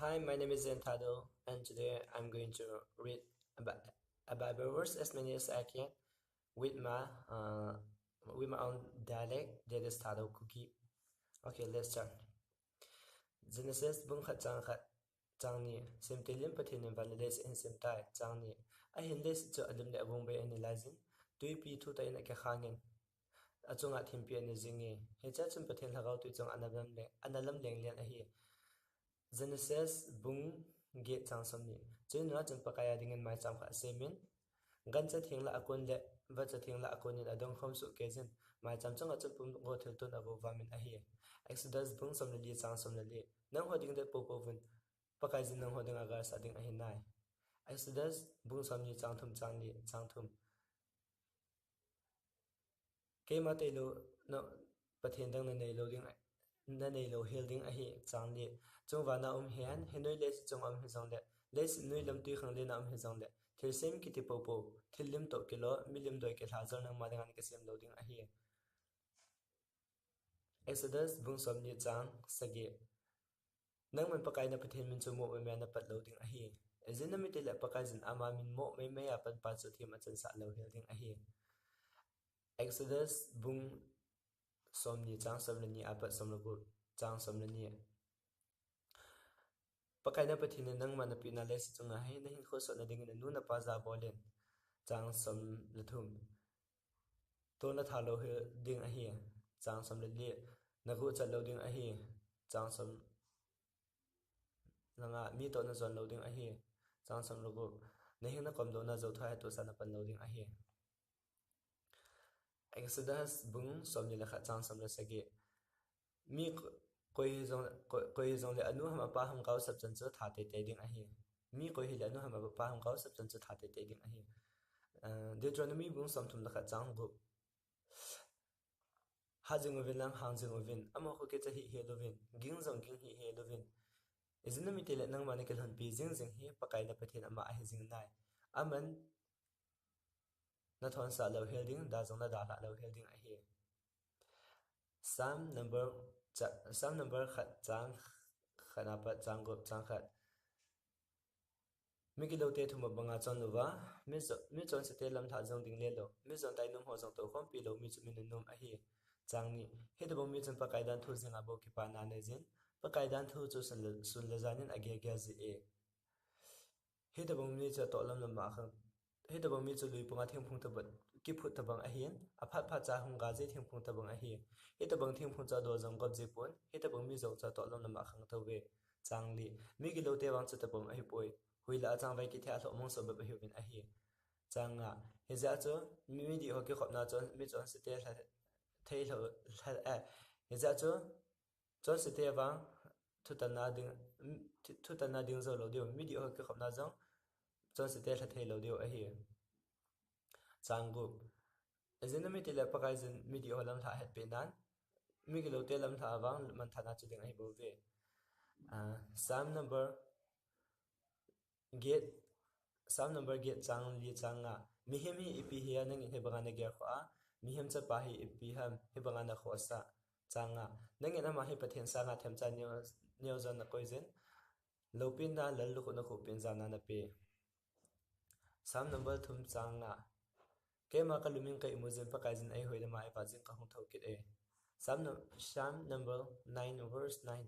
Hi, my name is Thadou, and today I'm going to read a Bible verse as many as I can with my uh, with my own dialect, that is Thadou kuki. Okay, let's start. Genesis bung khat chang ni simtilim pathin validates in simtai chang ni a hin les cho adum le abung be ani lazin tui pi thu tai na ke khangin achunga thimpi ani jingi he cha chum pathin lagaw tu chang analam leng lian a hi Genesis bung ge chang som ni chen ra chan pakaya dingen mai cham kha semin gan cha thingla akon le va cha thingla akon in adong khom su ke jin mai cham chang cha pum go thil tu na go vamin a hi Exodus bung som le li chang som le li nang hoding de po vun pakai jin nang hoding agar sa ding a hi nai Exodus bung som ni chang thum ke ma te lo no pathen dang na nei lo ding na nei lo helding a hi chang li chung wa na hian henoi le chung hi zong le les nui lam tui khang le na hi zong le thil sem ki ti po thil lim to kilo milim doi ke thazar nang ma dang ke sem lo ding a hi Exodus bung som ni chang sagi nang man pakai na pathen min chu mo me na pat lo ding a hi ezina mi te le pakai jin ama min mo me ya pat pa chu thim a chan sa lo helding a hi Exodus bung som ni chang som ni apat som lo chang som ni pakai na pathina nang mana pina les chunga he na hin kho so na ding na nu na pa za bolen chang som lathum to na thalo he ding a hi chang som le li na gu cha lo ding a hi chang som langa mi to na zon lo ding a hi chang som lo go na hin na kom do na zo thai to sa na pan lo ding a hi Exodus bung som ni la kha chang som le sagi mi koi zong le anu ham pa ham kau sab chan chu tha te ding a hi mi koi hi le anu ham pa ham kau sab chan chu tha te ding a hi Deuteronomy bung som thum la kha chang gu ha jing ovin lang hang jing ovin ama ko ke cha hi he lovin ging hi he lovin izina mi te le nang ma ne ke han pi jing hi pakai na pathen ama a hi jing nai aman na thon sa lo helding da jong na da la lo helding a hi Psalm number khat chang khana pa chang gop chang khat mi ki lo te thuma banga chon lo wa mi chon se te lam tha jong ding le lo mi zon tai num ho jong to khom pi lo mi chu min num a hi chang ni he de bom mi chon pa kai dan thu jinga bo ki pa na ne jin pa kai dan thu chu sun le janin age ge ji e he de bom mi cha to lam lam ma khang he de bom mi chu lui punga thing phung ta bat ki phut ta bang a hian a phat pha cha hung ga je thing phung ta bang a hi he de bang thing phung cha do jong gop je pon he de bang mi zo cha to lam lam ma khang to we chang li mi ki lo te wang cha ta bom a hi poi huila chang vai ki thia tho mong so ba hi win a hi changa he za cho mi di ho ki khop na chon mi chon se te thei lo a he za cho chon se te wang thu ta na ding zo lo dio mi di ho ki khop na jong chon se te thei lo dio a hi chang gu ezina mi te le pakai jin mi di ho lam tha het pe nan mi ki lo te lam tha wang man thana chu ding a hi bo ve Psalm number get Psalm number get chang li changa mi hem hi ipi hi nang he banga na ger kho a mi hem cha pa hi ipi ham he banga na kho sa changa nang ena ma hi pathen sa nga them cha neo zon na koi zen lopin na lal lu na khu pin za na pe Psalm number thum changa ke ma ka lumin kai muzen pa kai jin ai hoida ma ai pa jin ka hong thau kit e Psalm number 9 verse 9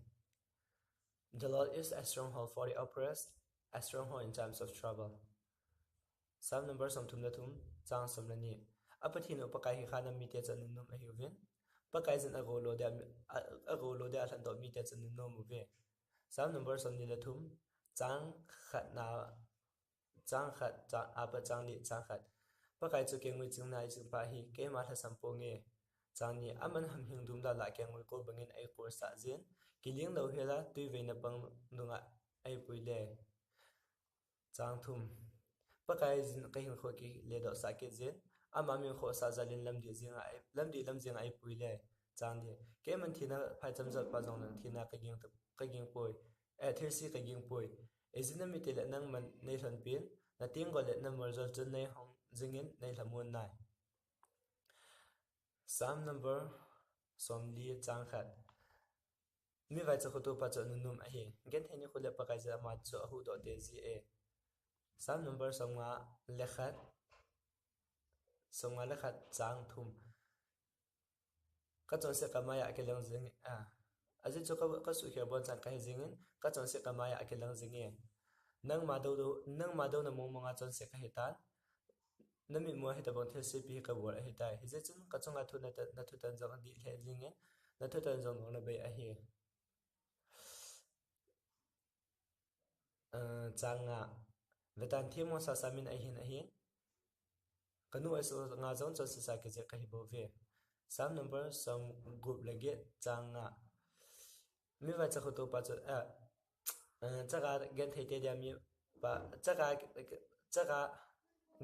The Lord is a stronghold for the oppressed, a stronghold in times of trouble. Psalm number som thum la thum chang som la ni apathin upakai hi khana mi te chan num a hiwin pakai jan ago lo de athan do mi te chan num mu ve Psalm number som ni la thum chang apa chang li chang khat pakai chu kengwi chung nai chu pa hi ke ma tha sampo nge chang ni aman ham hing dum da la kengwi ko bangin ai ko sa jen kiling lo hela tui ve na pang nunga ai puile chang thum pakai jin kai hin kho ki le do sa ke jen ama mi kho sa jalin lam di ai puile chang di ke man thina phai cham jal pa jong nang thina ka ging poi a thirsi ka ging poi ezina mi te le nang man nei than pin na ting go le na mer jol chun nei hong jingin nei thamun nai Psalm number som li chang khat mi vai cha khutu pa cha nunum a hi gen theni khule pa kai za ma chu hu do te ji e sam number songa lekhat chang thum ka chon se kamaya akelang jing a aji chu ka su khe bon chan ka hi jingin ka chon se kamaya akelang jinge nang ma do na mo manga chon se ka hi tan nami mo hi ta bang the se pi ka bor a hi tai hi je chun ka chonga thu na thu tan jong di le jinge na thu tan jong na be a hi changa vetan thimo sa samin a hin kanu aso nga zon chon se sa ke je ka hi bo ve sam number som group lege changa mi va cha khutu pa cha chaga gen thei te dia mi pa chaga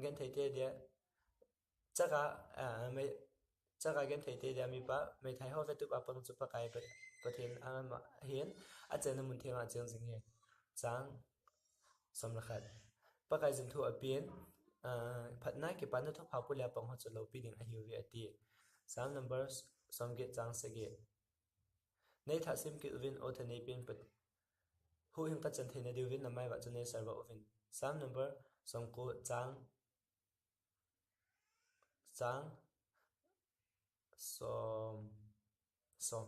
gen thei te dia chaga me chaga gen thei te dia mi pa me thai ho ve tu pa pang chu pa kai pa pathen ama hian a chen mun thenga cheng jing he chang som la khat pa kai jin thu a pin phatna ke pan thu pha pu la pang ho chu lo pi ding a hiu ve ati sam numbers som ge chang se ge nei tha sim ki win o the nei pin pat hu hing ka chan theina diu win na mai wa chu nei server ovin sam number som ko chang chang som som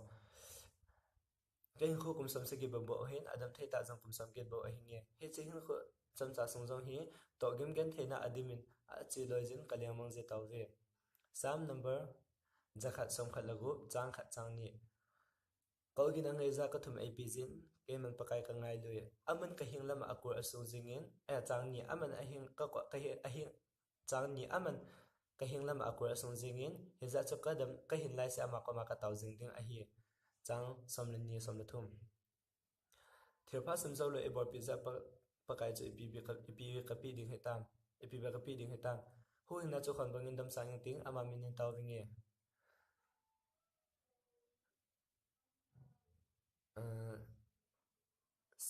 cái khu cùng sống sẽ kịp bộ hin adam thấy ta rằng cùng sống kịp bộ hình nhé hết chỉ hin khu chăm cha sống giống hi tổ game gen thế na admin chỉ lôi dính cái liang mang dễ tàu về sam number zakhat som khat lagu chang khat chang ni câu ghi năng ra có thum ap zin cái mình pakai ka ngai lui aman ka hing lama akur asu jingin chang ni aman a hing ka hing chang ni aman ka hing lama akur asu jingin hiza chop ka dam ka hin lai se ama ko ma ka tau jing ding a hi chang som le ni som le thum thirpha sam zo lo e bor pizza pakai chu ip ka pi ding hetam ip ka pi ding hetam hu hin na chu khon bangin dam sang ting ama min taw winge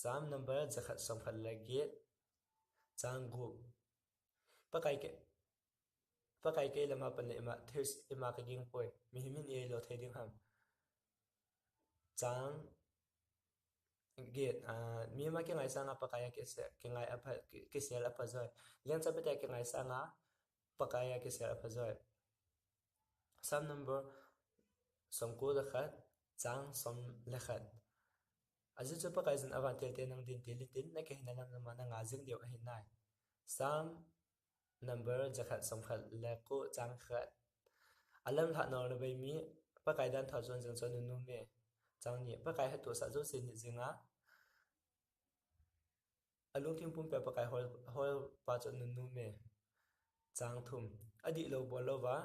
sam number zakhat som khat lagi chang gu pakai ke lama pan ema thirs ema ka ging poi mi himin e lo theding ham chang get mi ma ke ngai sanga pakaya ke ngai apa ke sel apa zoi lian cha beta ke ngai sanga pakaya ke sel apa zoi sam number som ko la khat chang som la khat azu chu pakai zin awan tel te nang din tin na ke hinalam na mana nga jing deu a hin nai sam number zakhat som khat la ko chang khat alam tha nor na bai mi pakai dan tha zon jang chon nu me chang ni pakai ha to sa zo se ni jinga alung tim pum pe pakai hol pa chon nu me chang thum adi lo bo lo wa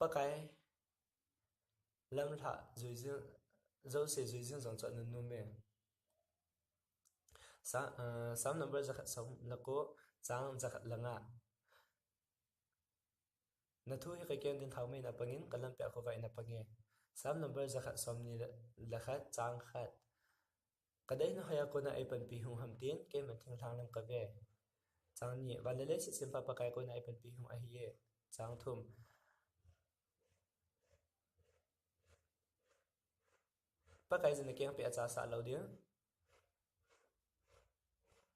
pakai lam tha zui jing zo se zui jing jong chon nu me sam number zakhat som la ko chang zakhat langa na thu hi ka ken din thau mai na pangin kalam pe ko vai na pange sam number zakhat som ni la khat chang khat kadai na haya ko na ai pan pi hung ham tin ke man thing thang lam ka ve chang ni walele si sim pa pakai ko na ai pan pi hung a hi ye chang thum pakai zin ke pe acha sa lo dia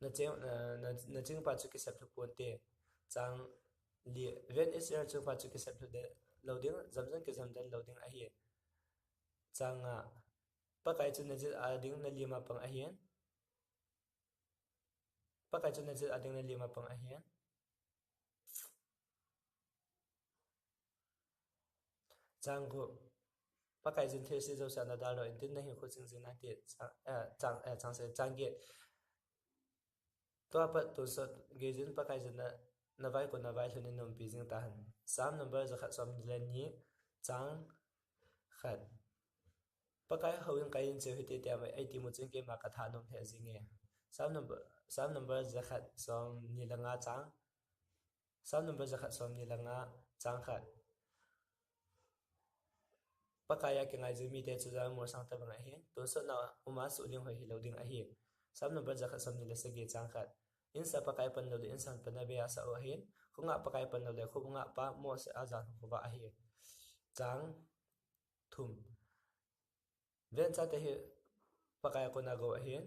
na ching pa chu ki sap thu pon te chang li ven is er chu pa chu ki sap thu de loading zamzan ke zamdan loading a hi changa pakai chu na je ading na lima pang a hian pakai chu na je ading na lima pang a hian chang go pakai jin the si zo sa na dal ro in tin na hi khu ching jin na te chang se chang ge to pa to so ge jin pakai jin na vai ko na vai thun nom pi jing ta han sam number za khat som len ni chang khat pakai hawin kain che hite te mai ai ti mu ching ke ma ka tha nom the jinge sam number za khat som ni langa chang sam number za khat som ni langa chang khat pakaya ke ngai jimi te chu za mo sang ta bang a hi to so na uma su ling hoi hi loading a hi sam number za khat som ni la se ge chang khat in sa pakai pan lo in san pan be asa o hin khunga pakai pan lo le khunga pa mo se a za khu ba a hi chang thum ven cha te hi pakaya ko na go hin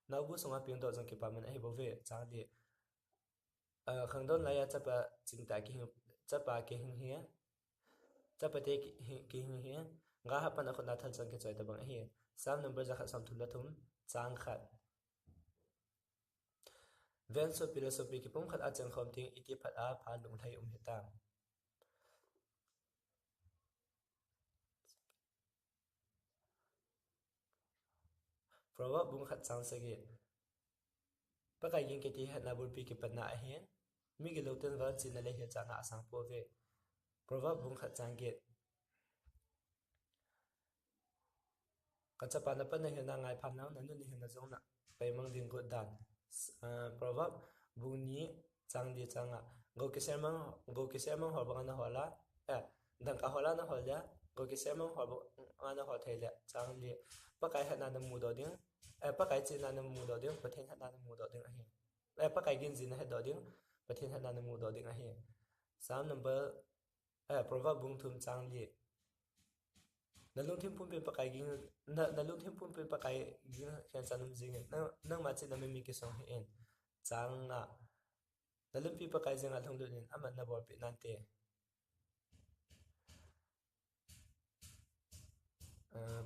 nau bu songa ping do jong ki pa man hi bo ve chang li khang don la ya cha pa ching ta ki cha pa ki hin hi cha pa te ki hin hi nga ha pa na ko na thal chang ki choi ta bang hi sam number za kha sam thum la thum chang khat ven so philosophy ki pum khat a chang khom ting iti phat a pha lung thai heta proverb bung khat chang se gi pakai yin ke ti hat na bul pi ki pat na a hen mi gi lo ten van chin na le he cha na asang po ve proverb bung khat chang ge ka cha pa na pa na he na ngai pham na na nu ni he na jong na pai mang ding go dan proverb bung ni chang di chang a go ki ser mang hor bang na hola dang ka hola na hol ya go ki ser mang hor bang na hol thei le chang li pakai hat na na mu do ding pakai chin na na mu do ding pathen hat na na mu do ding a he pakai gin jin na he do ding pathen hat na na mu do ding a he sam number proverb bung thum chang li na lung thim pum pe pakai ging na lung thim pum pe pakai ging khen chanum jing nang ma chin na me mi ki song he en chang na na lung pi pakai jing a thong lu nin amat na bor pi nan te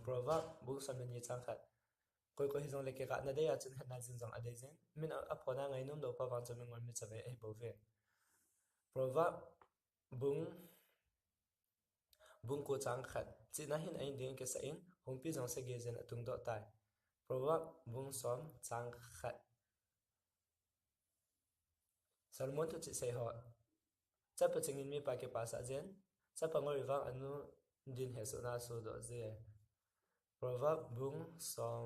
proverb bung sam ni chang khat koi ko hi jong le ke ka na de ya chin na jin jong a de jen min a phona ngai num do pa wang chom ngol mi chabe e bo ve proverb bung bung ko chang khat chi na hin ain ding ke sa in hong pi jong se ge jen atung do tai proverb bung som chang khat salmon to chi se ho cha pa chingin mi pa ke pa sa jen cha pa ngori wang anu din he so na so do je proverb bung som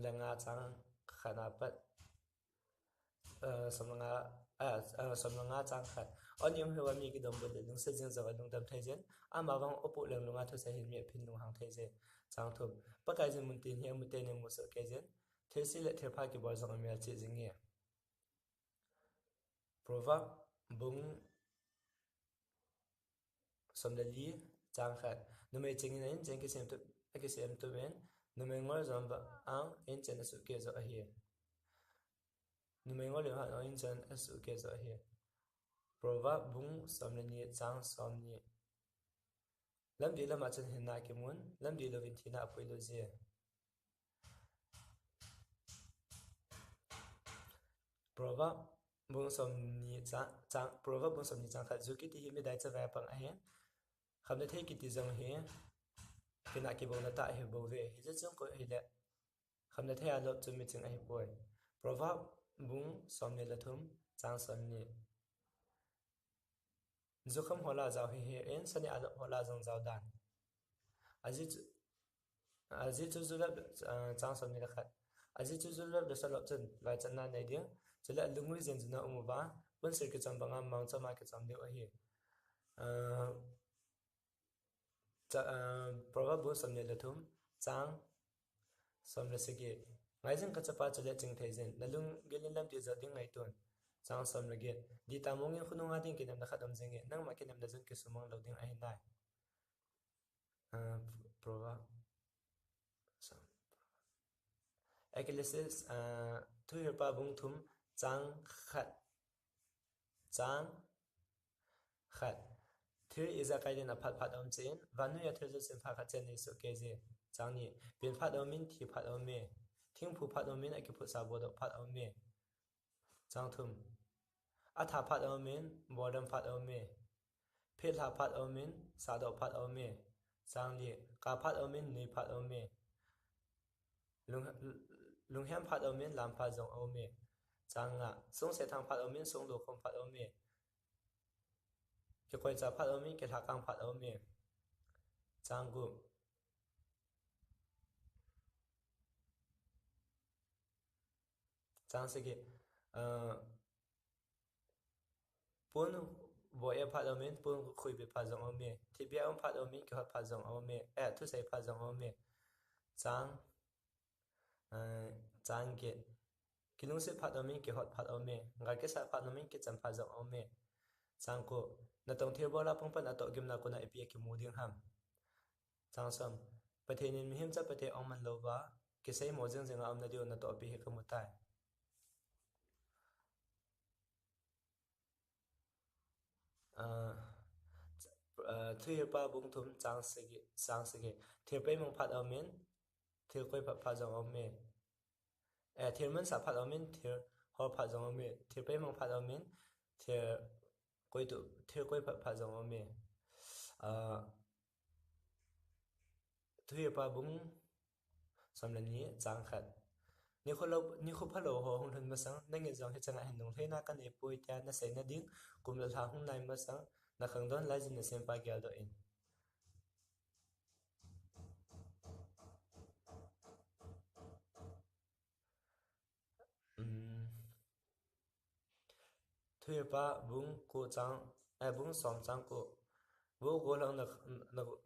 lenga chang khana pat som lenga som lenga chang khat on yum he wa mi ki dom bul lung se jing zawa lung dam thai jen ama wang opu leng lunga thu se hin mi phin lung hang thai je chang thum pa kai jin mun tin he mu te ne mu so ke jen thir si le thir pha ki bor zong mi chi jing ye proverb bung som le li chang khat nu me chingin in jeng ki sem tu ben nu me ngor zom ba ang in chen su ke zo a hi nu me ngor le ha in chen su ke zo a hi proverb bung som le ni chang som ni lam di lama chen hin na ki mun lam di lo vin thina apoi lo je proverb bung som ni chang proverb bung som ni chang khat zu ki ti hi me dai cha va pang a he kham le thei ki ti jong he kina ki bo na ta he bo ve hi je chong ko hi le kham le thei a lo chu mi ching a hi poi proverb bung som ni la thum chang som ni zu kham hola jaw hi he en sani a lo hola jong jaw dan aji aji chu zu la chang som ni la khat aji chu zu la sa lo chen vai chan na nei ding chela lungui jen juna umu ba pun sir ki cham banga mang chama ki cham deu a hi proverb bung som ni la thum chang som la se ge ngai jing ka chapa chale ching thai jen nalung gelin lam ti za ding ngai ton chang som la ge di ta mong in khunu nga ding ki nam na khatam jing ge nang ma ki nam da jun ki sumang lo ding a hi nai proverb som ecclesiastes thu hir pa bung thum chang khat chang khat thir is a kaiden a phat phat om chen vanu ya thir chen pha khat chen ni so ke je chang ni pin phat om min thi phat om me thing phu phat om min a ki phu sa bo do phat om me chang thum a tha phat om min bodam phat om me phe tha phat om min sa do phat om me chang li ka phat om min ni phat om me lung lung hem phat om min lam phat jong om me chang nga song se thang phat om min song do khom phat om me ke koi cha phat om min ke tha kang phat om me chang gu chang se ge pun bo e phat om min pun khui be phat jong om me thi bia om phat om min ke hot phat jong om me thu sai phat jong om me chang chang ge kilung se phat om min ke hot phat om me ngai ke sa phat om min ke cham phat jong om me chang ko na tong thir bola pong pan ato gim na ko na eipea ki mu ding ham chang som Pathen mihim cha pate oman lova kisai mojeng jenga amna dio na to pi he kamutai thuyir pa bung thum chang sige thir pe mong phat amin thir koi pha jong ome thir man sa phat amin thir hor pha jong ome thir pe mong phat amin thir koi pha jong ome thuyir pa bung samlani chang khat ni khu phalo ho hung thun masang na nge jong he changa hin nong thena kan e poi ta na sei na ding kum la tha hung nai masang na khang don lai jin na sem pa gyal do in thuyir pa bung ko chang bung som chang ko wo go lang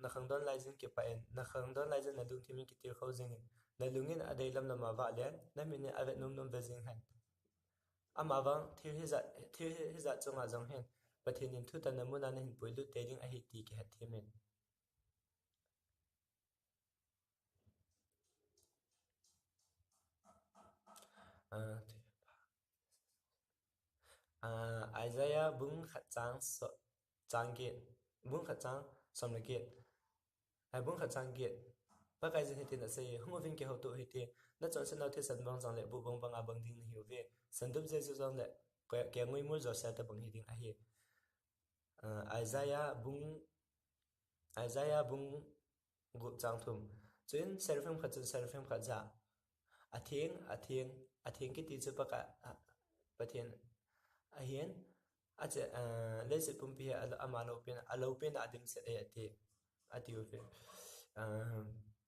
na khang don lai jin ke pa en na khang don lai jin na dung thimi ki tir kho jing na lungin adei lam lama wa len na min avet num num ve jing han amawang thir hi za chunga jong hen pathin in thu tan na mun an hin poilu teding a hi ti ki hat thimen Isaiah bung khat chang so chang ge bung khat chang som le ge ai bung khat chang ge ba kai jin hitin ase hung vin ke ho to hiti na chon se na the san bang jang le bu bang bang a bang ding hi ve san dup je ju jang le ke ngui mu zo sa ta bang hi ding a hi Isaiah bung gu chang thum chuin serfem khat chun serfem khat ja atheng ki ti chu pa ka pathian a hian a che le se pum pi ama lo pen adim se e ati ati u fe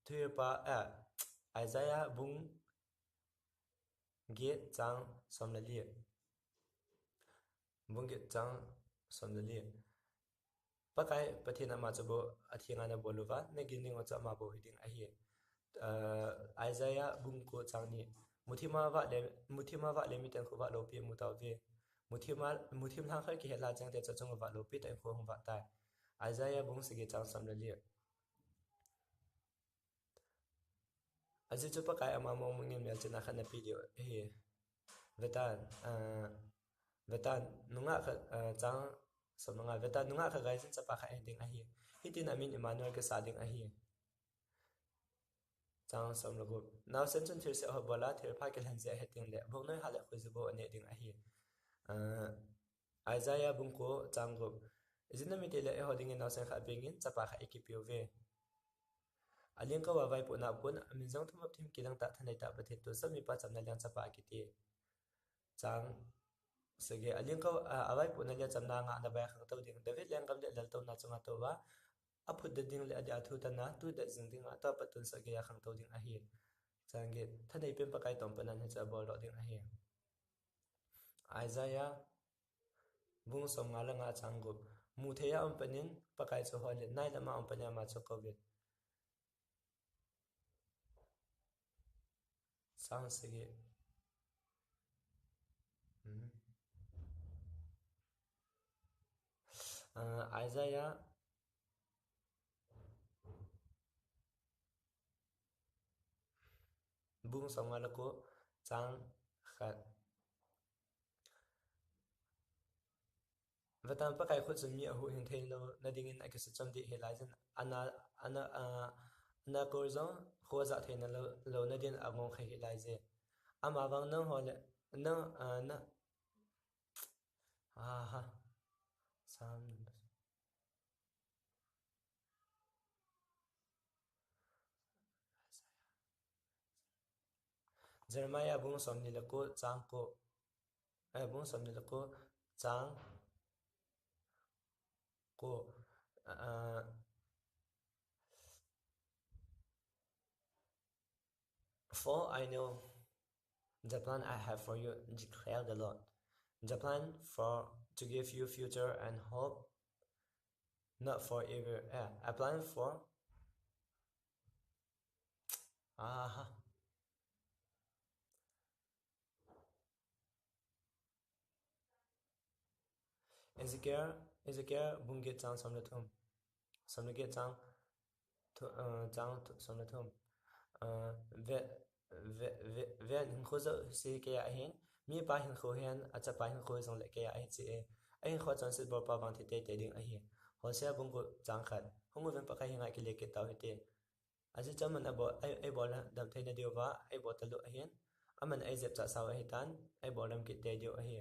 thuir pa Isaiah bung ge chang som la li bung ge chang som la li pakai pathian ama chu bo athinga na boluwa ne gining o cha ma bo hiding a hi Isaiah bung ko chang ni muthima wa le mi tan ko wa lo pi mu taw ve muthim thang khar ki hela chang te cha chung wa lo pi tai kho hum wa tai Isaiah bung sige chang sam la li aji chu pakai ama mo mungin mel chana khana pi dio he vetan vetan nunga kha chang som nunga vetan nunga kha gai cha pa kha ending a hi hitin amin Emmanuel ke sa ding a hi chang som lo go now sen chun thir se ho bola thir pha ke han je heting le bo noi hala khu ju bo ane ding a hi Isaiah bung ko chang go izina mi te le ho ding now sen kha bengin cha pa kha ekipiu ve aling ka wa vai po na pun amin jong thum thim kilang ta thanai ta pathe to sami pa chamna lang cha pa ki ti chang sege aling ka awai po na le chamna nga na ba khang to ding david lang kam le lal to na chunga to wa aput de ding le ada thu ta na tu de jing ding ata patun sa ge ya khang to ding a hi chang ge thanai pem pa kai tom panan ha cha bol ro ding a hi Isaiah bung som nga la nga chang go mu theya am panin pa kai cho hol nai lama am panya ma cho covid sang sege Isaiah bung som nga la ko chang khat vatan pa kai khut chumi a hu hin thein lo na ding in akisa chamdi helaizen ana ko zong kho za thein lo na din among khai helaize ama wang nang hole nang na ha sam Jeremiah bung som ni la ko chang ko bung som ni la ko chang ko for I know the plan I have for you, declare the Lord. The plan for to give you future and hope, not for evil. A plan for Ezekiel bungge chang samle thum samle ge chang chang som le thum ve ve hin kho zo si ke a hin mi pa hin kho hian a cha pa hin kho zong le ke a hi chi a hin kho chan si bor pa wang thi te ding a hi ho se bung ko chang khat hong ven pa kai hinga ki le ke taw hi te aji chaman abo ai bol dam theina diwa ai botalu a hian aman ai zep cha saw a hi tan ai bolam ki te dio a hi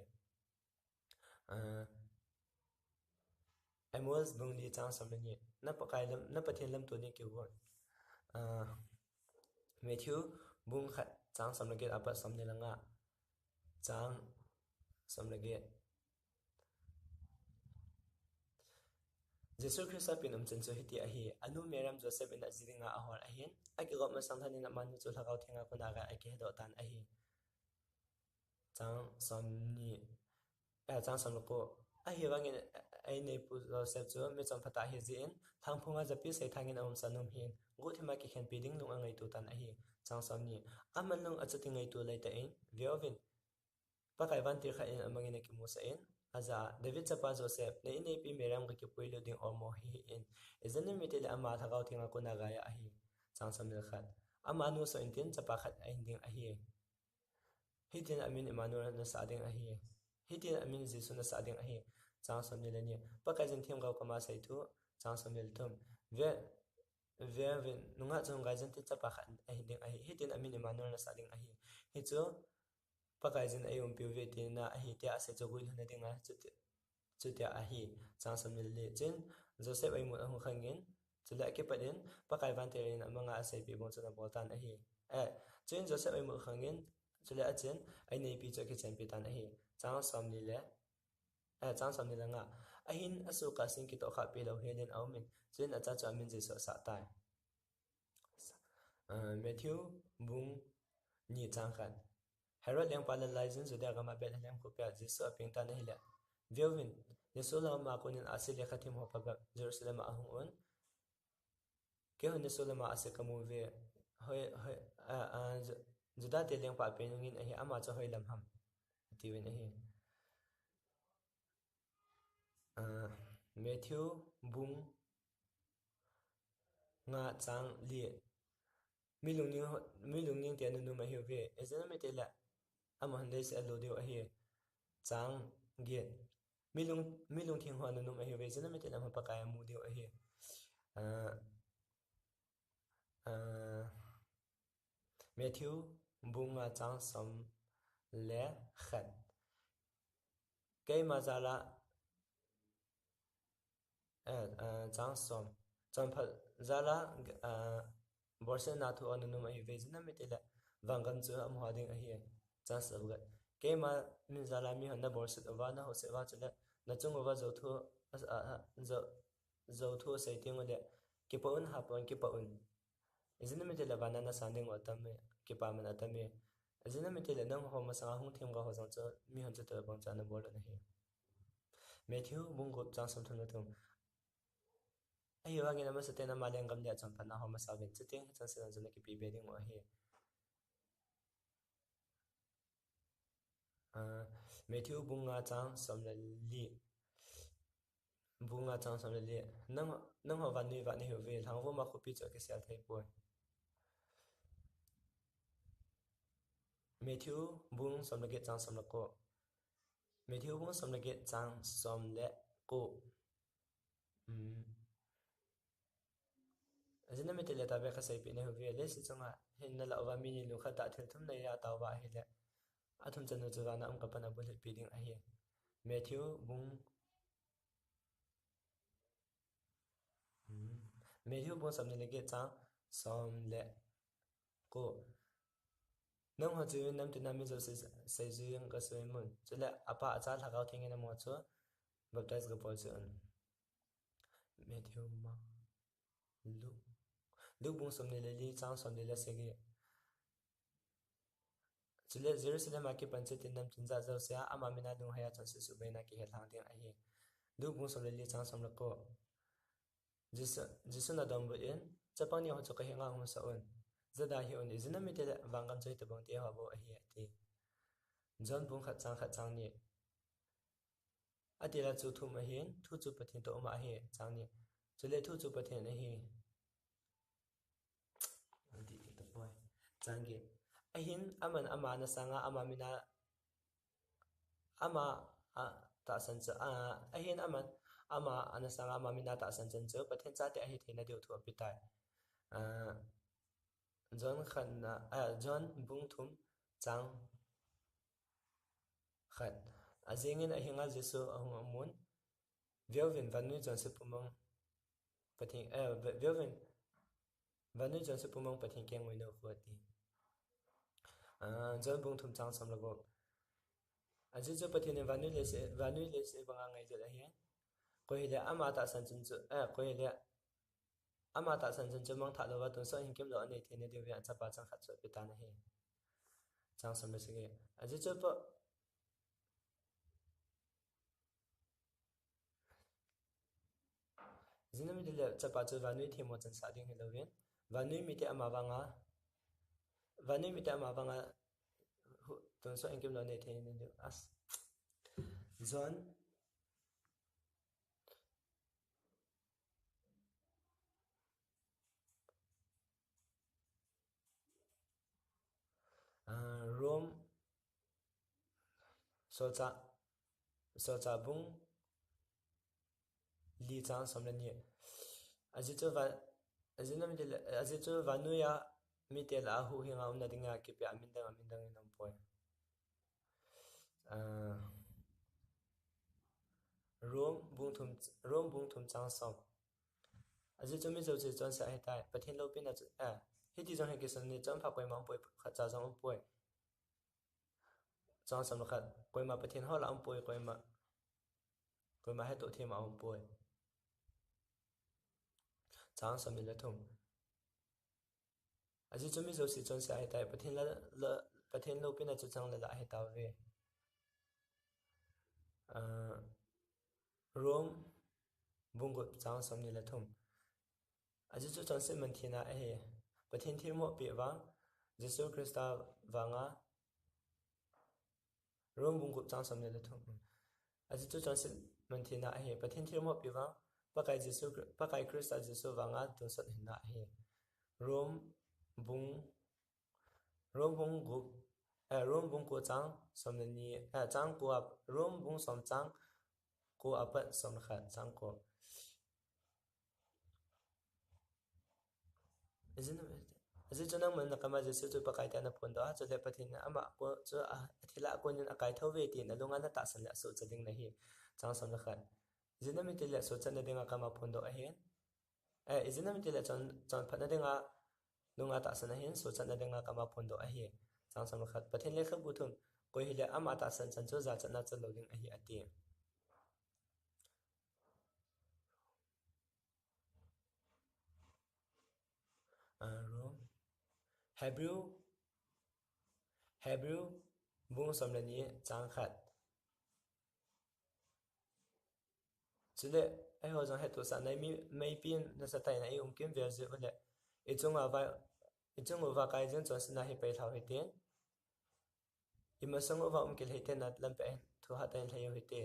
amos bung li chang som le ni na pa kai lam na pathen lam tu ni ki won Matthew bung khat chang som le ge apa som ne langa chang som le ge Jesu Christa pinum chen chu hiti a hi anu meram Joseph in aziringa a hor a hin a ki gom sang thanin manu chu lagaw thenga kuna ga a ki do tan a hi chang som ni chang som ko a hi wangin ai nei pu Joseph chu me chom phata hi zin thangphunga japi sei thangin om sanum hin gu thima ki khen piding lung angai tu tan a hi chang som ni aman lung achati ngai tu lai ta in viovin pakai van tir kha in amangin ki musa in aza David chapa Joseph nei nei pi meram ka ki puilo ding ormo hi in izani mitel ama thagaw thinga kuna ga ya hi chang som le khat ama nu so intin chapa khat a ding a hi hitin amin Emmanuel na sa ding a hi hitin amin Jesu na sa ding a hi chang som le ni pakai jin thim gaw kama sai thu chang som le thum ve ve nunga chung ga jin ti chapa khat a ding a hi hitin amin Emmanuel na sa ding a hi hi chu pakai jin ayum piu ve tin na a hi te a se chogui hna dinga chutia a hi chang som le chen Joseph ai mu a hu khangin chula ke padin pakai van terin amanga a sei pi bon chuna boltan a hi chen Joseph ai mu khangin chula a chen ai nei pi cho ke chen pi tan a hi chang som le chang som le nga a hin asu ka sing ki to kha pi lo heden aumin chen a cha cha min je so sa tai Matthew bung ni chang khan Herod yang pala license juda gama bel hem ko pya Jesu aping tan hi la Viovin Yesu la ma kunin asile khatim ho paga Jerusalem ahung on ke hon Yesu la ma ase kamu ve hoi hoi juda te leng pa pe ngin ahi ama cha hoi lam ham tiwin ahi Matthew bung nga chang li milung ning te nu ma hi ve ezana me te la ama han dei se alo dio ahi chang ge milung thing ho anu ma hi ve ezana me te la ma pa ka mu dio ahi Matthew bunga chang som le khat ke mazala chang som cham phal zala borse na thu anu ma hi ve zina metela wangam chu am hoding a hi chang sa ga ke ma min zala mi honna borse wa na ho se wa chula na chung wa zo thu zo thu sai ting le ke pa un ha pon ke pa un izina metela banana sanding wa tam ke pa man atame izina metela nang ho ma sa hung thim ga ho jang chu mi hon chu te bang cha na bol na hi Matthew bung go chang som thun thum ai wa nge na ma sa te na ma leng gam le cham pa na ho ma sa ven chu ting chang se na ki pi be ding wa hi Matthew bunga chang som le li bunga chang som le li nang ho van ni wa ni ho ve thangvah ma khopi cho ke sel thei poi Matthew bung som le ge chang som le ko Matthew bung som le ge chang som le ko azina me te le ta be kha sai pi ne ho ve le si changa hin na la wa mi ni lu kha ta thil thum nei ya ta wa hi le athum chanu chuwa na am ka pana bul pi ding a hi Matthew bung Matthew bung sam le ge chang som le ko nang ha chu nam te nam mi zo sai zu yang ka soi mun chule apa acha thagaw thing na mo chu baptize ga pol chu an Matthew ma lu bung som le li chang som le se ge chule Jerusalem a ki panchayat nam chinja zo sia ama mina dung haya chan su be na ki he thang ding a hi lu bung som le li chang som le ko jisu na dom bu in chapang ni ho chu ka hinga hum sa on zada hi on izina mi te wangam choi te bang te ha bo a hi ati John bung khat chang ni atila chu thu ma hin thu chu pathin to ma hi chang ni chule thu chu pathin a hi changi ahin aman amana sanga amamina ama ta san cha ahin aman ama anasanga amamina ta san chan chu pathen cha te ahi theina deu thu apitai John khanna John bung thum chang khat azengin ahinga Jesu ahung amun Velvin vanu John se pumong pathin Velvin vanu John se pumong pathin keng ngoi no khuati John bung thum chang sam lago aji jo pathin vanu le se banga ngai je la hi ko hi le ama ta san chun chu ko hi le ama ta san chun chu mang tha lo wa tun so hin kim lo anei thene de ya chapa chang khat chu pita na hi chang sam le se ge aji jo pa zinami de chapa chu vanu themo chan sa ding helowin vanu mi te ama wanga tun so hin kim lo anei thene de as John Rome socha bung li chang som le ni ajitu va ajinam de ajitu vanuya mi te la hu hinga umna dinga ki pe amindang nam poi rom bung thum chang som ajitu mi zo che chon sa hetai pathin lo pin a hiti jong he ke son ni chom pha poi mang poi kha cha jong poi chang som khat koi ma pathin ho la poi koi ma he to the ma poi chang som le thum aji chumi zo si chon sa he tai pathin lo pina chu chang la he taw ve rom bungut chang som ni la thum aji chu chon se man thina a he pathin thir mo pe wa Jesu Christa wanga rom bungut chang som ni la thum aji chu chon se man thina a he pathin thir mo pe wa pakai Christa Jesu wanga tu sot hina a he rom bung gup rom bung ko chang som ni chang ko ap rom bung som chang ko apat som khat chang ko aji chunang man nakama Jesu chu pakai ta na phon do chu le pathin ama ko chu athila ko nin akai thowe ti na lunga na ta san la so chading na hi chang som la khat jinami ti le so chan na dinga kama phon do a hen jinami ti le chon phat na dinga lunga ta san hen so chan na dinga kama phon do a hi chang som la khat pathin le khabu thum ko hi le ama ta san chan chu za chan na chu lo ding a hi ati ro Hebrew bung som le ni chang khat chule ai ho jong he to sa nai mi mai pin na sa tai na i kim ver je ole ichung wa kai jeng chon sna hi pe thau he te ima song wa ke he te na lam pe thu ha tai lai he te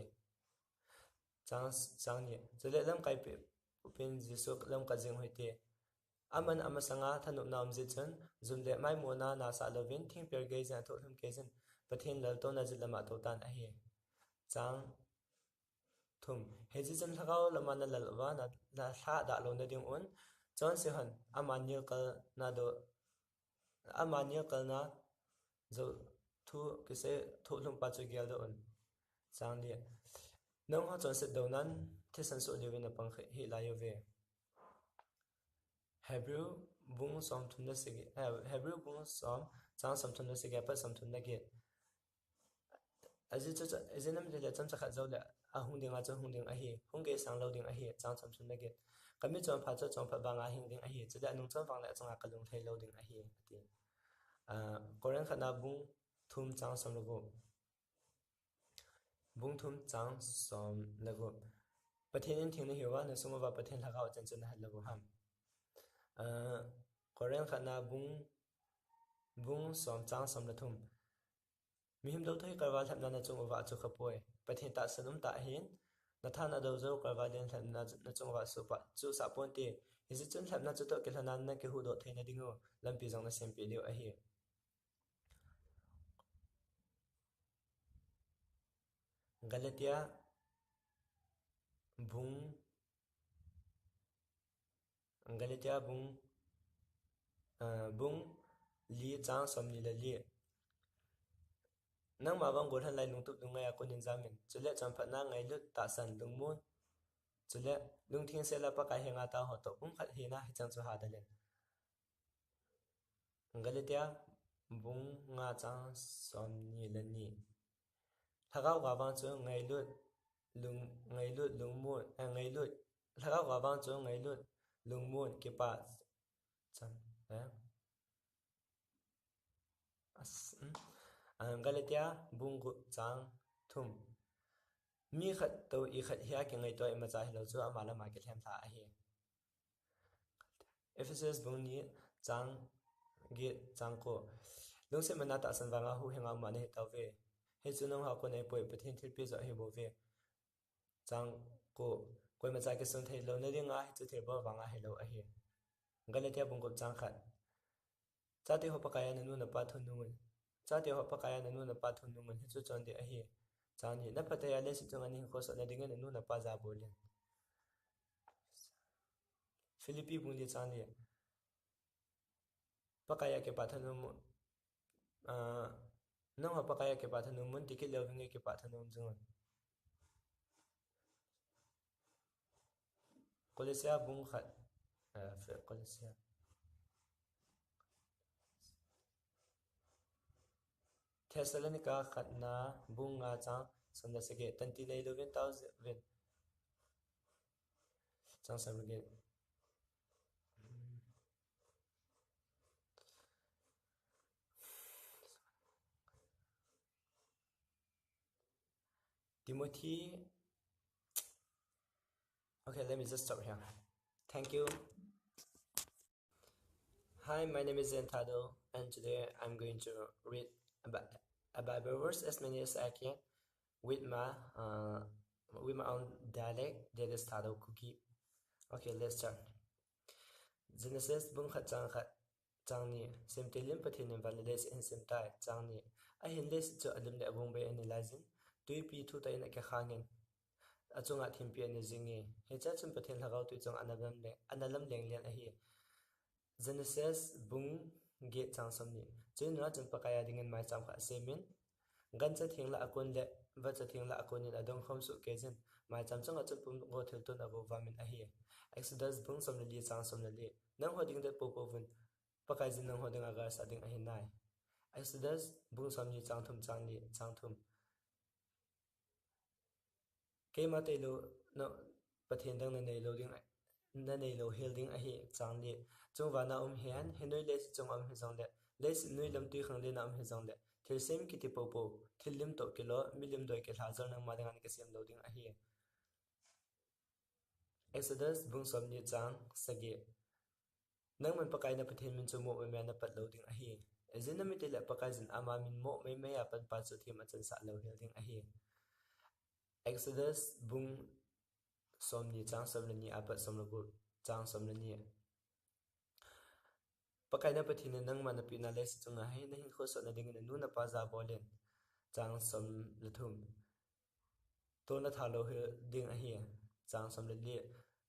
chang ni chule lam kai pe pin Jesu lam ka jeng he te aman amasanga thanu nam je chon zumle mai mo na sa lovin thing per ge ja tho thum ke jen pathin lal to na jilama to tan a he chang thum heji chan thakau lama na lalwa na tha da lo na ding on chon se han amanya kal na zo thu kise thu lum pa chu gyal do on chang li nong ha chon se do nan the san so lewin na pang hi la yo ve Hebrew bung som thun na se Hebrew bung som chang som thun na se ga pa som thun na ge aji cha ejenam le cham cha kha zo le a hung ding a cha hung ding a hi hung ge sang lo ding a hi chang cham chun na ge kami chom pha cha chom pha ba nga hing ding a hi cha da nung chom wang la chang ka lung thei lo ding a hi ati korean khana bung thum chang som lo go bung thum chang som lo go pathin thing na hi wa na sum wa pathin la ga chan chun ha lo go ham korean khana bung som chang som la thum mihim do thoi karwa thamna na chung wa chu khapoi pathin ta sanum ta hin na thana do zo karwa den thamna na chung wa su pa chu sa pon ti hiji chun thamna chu to ke thanan na ke hu do theina dingo lampi jong na sem pe leu a hi Galatia bung Galatia bung li chang som ni la li nang ma bang gorhan lai nungtup dunga ya konin zamin chule champhat na ngai lut ta san lungmun chule lungthing se la pa ka henga ta ho to bung khat hina hi chang chu ha dalen Galatia bung nga chang som ni la ni thagau ga bang chu ngai lut lungmun ngai lut thagau ga bang chu ngai lut lungmun ki pa chan Galatia bung gu chang thum mi khat to I khat hia ki ngai toy ma cha hilo chu amala ma ke thlem tha a hi Ephesus bung ni chang ge chang ko lungse mana ta san wanga hu henga ma ne ta ve he chu nong ha ko nei poi pathin thil pi zo he bo ve chang ko koi ma cha ke sun thei lo na ringa hi chu the bo wanga helo a hi Galatia bung gu chang khat cha te ho pa kaya na nu na pa thun nu cha te ho pa kaya na nu na pa thun nu hi chu chon de a hi chang ni na pata ya le si chung ani ko so na dinga na nu na pa za bolin Philippi bung li chang li pa kaya ke pa thun nu nang ho pa kaya ke pa thun nu mun tikil lo winge ke pa thun nu jung Colosia bung khat Colosia Thessalonica khat na bung nga chang samda sege tanti nei lo wen tau wen chang sam ge Timothy Okay, let me just stop here. Thank you. Hi, my name is Thadou, and today I'm going to read a Bible verse as many as I can with my own dialect, that is Thadou kuki. Okay, let's start. Genesis bung khat chang ni simtilim pathin in validates in simtai chang ni a hin les cho alim le abung be analyzing tui pi thu ta in ka khangin achunga thimpi ani jingi he cha chum pathin lagaw tu chong analam leng lian a hi Genesis bung ge chang som ni chin na chum pakaya dingin mai cham kha semin gan cha thingla akon le va cha thingla akon in adong khom su ke jin mai cham chang achum pum go thil ton abo vamin a hi Exodus bung som li chang som li nang hoding de po vun pakai jin nang hoding agar sa ding a hi nai Exodus bung som ni chang thum ke ma te lo no pathin dang na nei lo ding na nei lo helding a hi chang li chung wa na hian henoi le chung hi jong le le nui lam tu khang le nam hi jong le thil sem ki ti po thil lim to kilo milim doi ke hla zar nang ma dang an ke sem lo ding a hi Exodus bung som ni chang sage nang man pakai na pathin min chu mo me na pat lo ding a hi ezina mi te le pakai jin ama min mo me ya pan pa chu thim a chan sa lo helding a hi Exodus bung som ni chang som ni apat som lo chang som ni pakai na pathin nang man pi na le si chunga hai na hin kho so na ding na nu na pa za bolen chang som luthum to na tha lo he ding a hi chang som li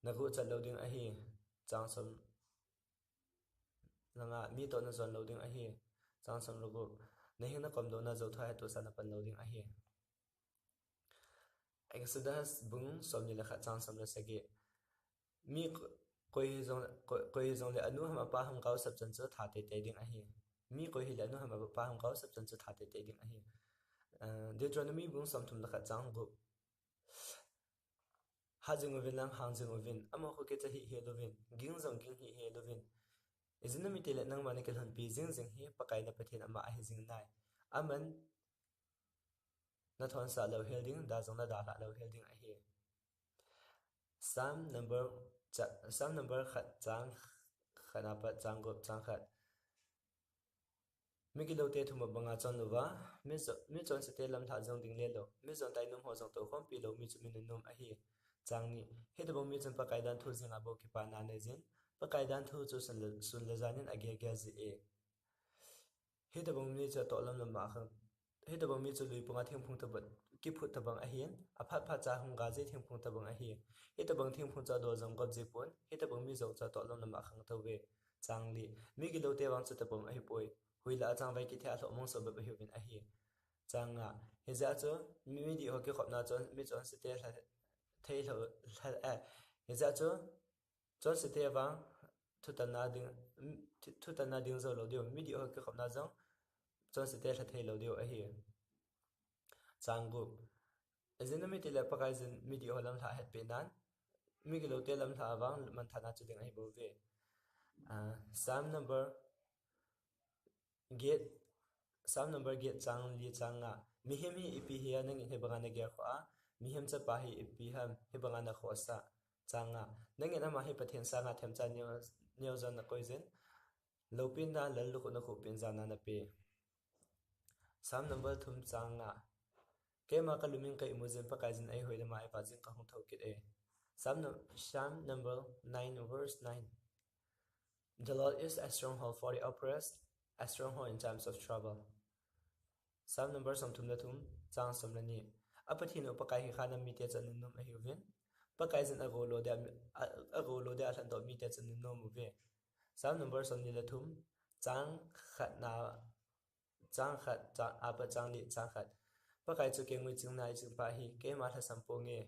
na gu cha lo ding a hi chang som langa mi to na zon lo ding a hi chang som lo gu na hin na kom do na zo thai to sa na pan lo ding a hi Exodus bung som ni la kha chang som la sage mi koi zong le anu ham pa ham kau sab chan chu tha te ding a hi mi koi hi le anu ham pa ham kau sab chan chu tha te ding a hi Deuteronomy bung som thum la kha chang gu ha jing ovin lang hang jing ovin ama ko ke cha hi he lovin ging hi he lovin izina mi te le nang ma ne ke han pi jing hi pakai na pathin ama a hi jing nai aman na thon sa lo helding da zong na da la lo helding a hi Psalm number khat chang khana pa chang gop chang khat mi ki lo te thuma banga chon lo wa mi chon se te lam tha jong ding le lo mi zon tai num ho jong to khom pi lo mi chu min num a hi chang ni he de bong mi chon pa kai dan thu jing abo ki pa na ne jin pa kai dan thu chu sun le janin age ge ji e he de bong mi cha to lam lam ma khang he to bang mi chu lui punga thing phung tabat ki phut tabang a hian a phat phat cha hung ga je thing phung tabang a hi he to bang thing phung cha do jam gop je pon he to bang mi zo cha to lom lama khang to ve chang li mi gi lo te wang chu ta bang a hi poi huila chang vai ki thia lo mong so ba hi win a hi chang nga he za chu mi di ho ki khop na chon mi chon se te thei lo a he za chu chon se te wang thu ta na ding zo lo dio mi di ho ki khop na zong chon se te thei lo dio a hi chang gu azin mi ti le pakai zin mi di ho lam tha het pe nan mi gi lo te lam tha wang man thana chu ding a hi bo ve sam number get sam number get chang li chang nga mi hem hi ipi hi nang he banga na ge kho mi hem cha pa hi ipi ham he banga na kho sa chang nga nang ena ma hi pathen sa nga them cha neo zan na koi zen lo pin da lal lu ko na khu pin za na pe sam number thum chang nga ke ma ka lumin kai mu zen pa kai zen ai hoi da ma ai pa jing ka hung thau kit e sam number 9 verse 9. The Lord is a stronghold for the oppressed, a stronghold in times of trouble. Sam number som thum da thum chang som la ni apathin upakai hi khana mi te chan num a hiwin pakai zen agolo de a than do mi te chan num mu ve sam number som ni la thum chang khat na chang khat cha apa chang li chang khat pakai chu kengui chung nai chung pa hi ke ma tha sampo nge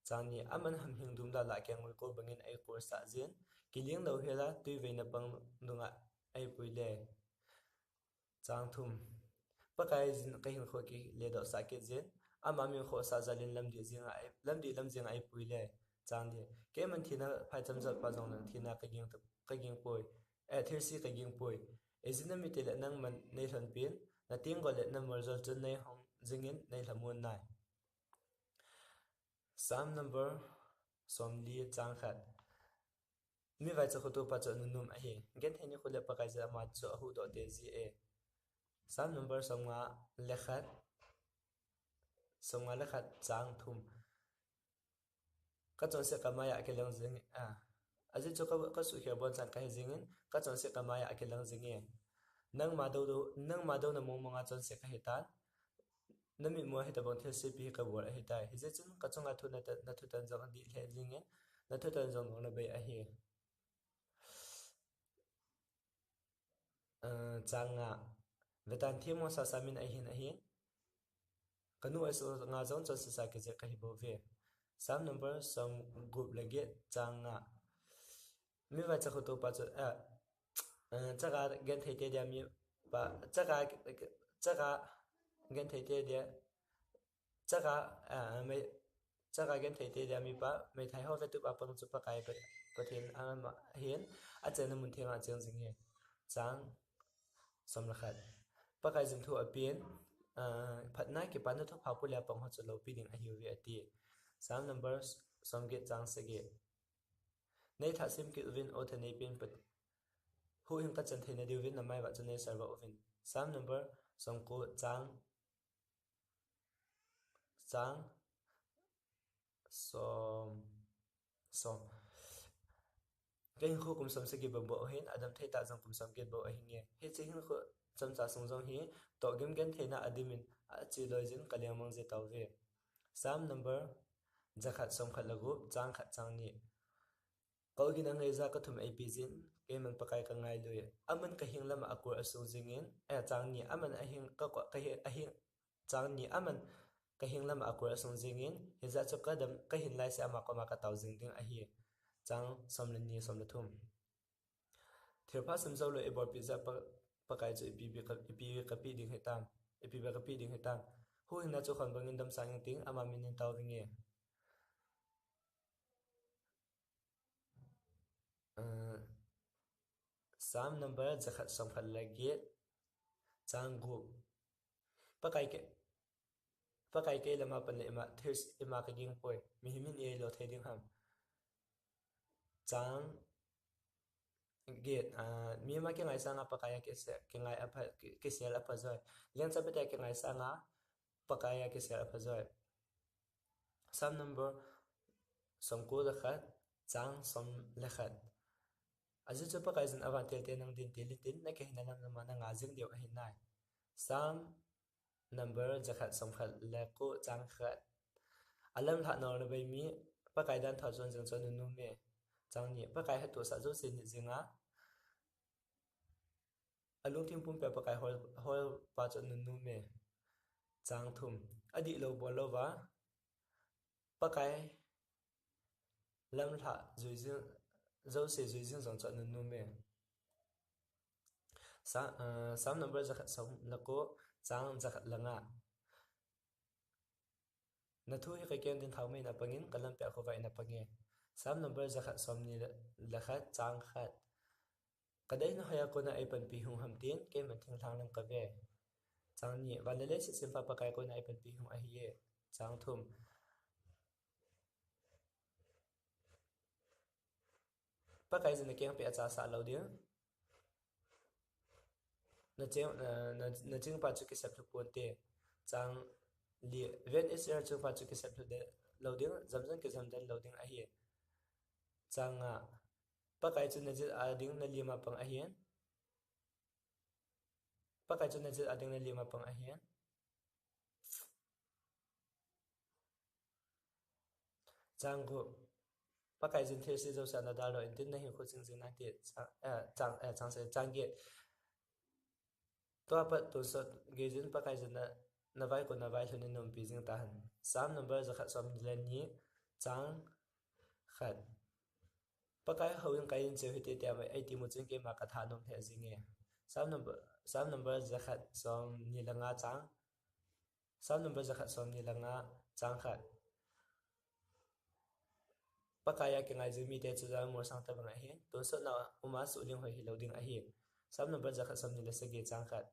chang ni aman ham hing dum da la kengui ko bangin ai ko sa zen kiling lo hela tui ve na pang dunga ai puile chang thum pakai jin kai hin kho ki le do sa ke zen ama mi kho sa zalin lam jing ai puile chang de ke man thina phai cham jal pa jong nan thina ka ging poi a thir si ka ging poi ezina mi te le nang man nei thon pin na ting go le na mor jol chun nei hong jingin nei lamun nai sam number som li chang khat mi vai cha khoto pa cha num a hi gen theni khole pakai ja ma chu hu do te ji e sam number songa lekhat chang thum ka chon se kamaya ke lang jing a aji chu ka su khia bon chan kai jingin ka chon se kamaya ke lang jing e nang ma do na mong monga chon se ka hitan nami mo he ta bon thel se pi ka bor a hitai hi je chun ka chonga thu na thu tan jong di le jing e na thu tan jong na be a hi changa vetan thimo sa samin a hin kanu aso nga zon chon se sa ke je ka hi bo ve sam number some group lage changa mi va cha khoto pa chu chaga gen thei te dia mi pa chaga gen thei te dia chaga me chaga gen thei te dia mi pa me thai ho ve tu pa pang chu pa kai pa pathen ama hian a chen mun thenga cheng jing he chang som la khat pa kai jin thu a pien phatna ki pan thu pha pu la pang ho chu lo pi ding a hiu ve ati sam numbers som ge chang se ge nei tha sim ki win o the nei pin pat hu him ka chan the na diu win na mai wa chu nei server ovin sam number som ko chang som som cái khu cùng sống sẽ kịp bộ hin adam thấy ta rằng cùng sống kết bộ hình nghe hết chỉ hin khu chăm cha sống giống hi to game gen thế na admin chỉ lôi dính cái liang mong gì tàu về sam number zakhat som khat lagu chang khat chang ni ko gi nang reza ka thum ap jin ke man pakai ka ngai lui aman ka hing lama akur asu jingin a chang ni aman a hing ka hing chang ni aman ka hing lama akur asu jingin hiza chu ka dam ka hin lai se ama ko ma ka taw jing ding a hi chang somlen ni somle thum thirpha samzo lo ebor pizza pakai chu ipi ka pi ding hetam ipi ba ka pi ding hetam hu hina chu khon bangin dam sang ting ama min taw winge sam number zakhat som khat lagi chang gu pakai ke lama pan le ma thirs ema ka ging poi mi himin e lo theding ham chang get mi ma ke ngai sanga pakaya ke ngai apa ke sel apa zoi len sa beta ke ngai sanga pakaya ke sel apa zoi sam number som ko la khat chang som la khat azu chu pakai zin awan tel te nang din tin na ke hina lam ma na nga jing deu a hin nai sam number zakhat somkhat leko chang khat alam tha nor na bai mi pakai dan tha chon jeng chon nu me chang ni pakai ha to sa zo se ni jinga alung thim pum pe pakai hol hol pa chon nu me chang thum adi lo bol lo wa pakai lam tha zui jing zo se zui jing jong chon nu me sam number zakhat som lako chang zakhat langa na thu hi ken din thau mai na pangin kalam pe khowai na pange sam number zakhat som ni la khat chang khat kadai na haya ko na ai pan pi hung ham tin ke man thing thang lang ka ve chang ni walele si sim pa pakai ko na ai pan pi hung a hi ye chang thum pakai jin ke pe acha sa lo dia na ching pa chu ki sap thu pon te chang li ven is er chu pa chu ki sap thu de lo dia zam zam ke zam dan lo ding a hi chang a pakai chu na ji a ding na lima pang a hian pakai chu na ji a ding na lima pang a hian chang go pakai jin the si zo sa na da lo in tin na hi khu ching jing na te chang se chang ge to pa to so ge jin pakai jin na vai ko na vai thun nom pi jing ta han sam number za khat som len ni chang khat pakai hawin kai in che hi te ta mai ai ti mu ching ke ma ka tha nom the jing e sam number za khat som ni langa chang sam number za khat som ni langa chang khat pakaya ke ngai zumi te chu za mo sang ta bang a hi to so na uma su ling hoi hi loading a hi sam number za khat som ni la se ge chang khat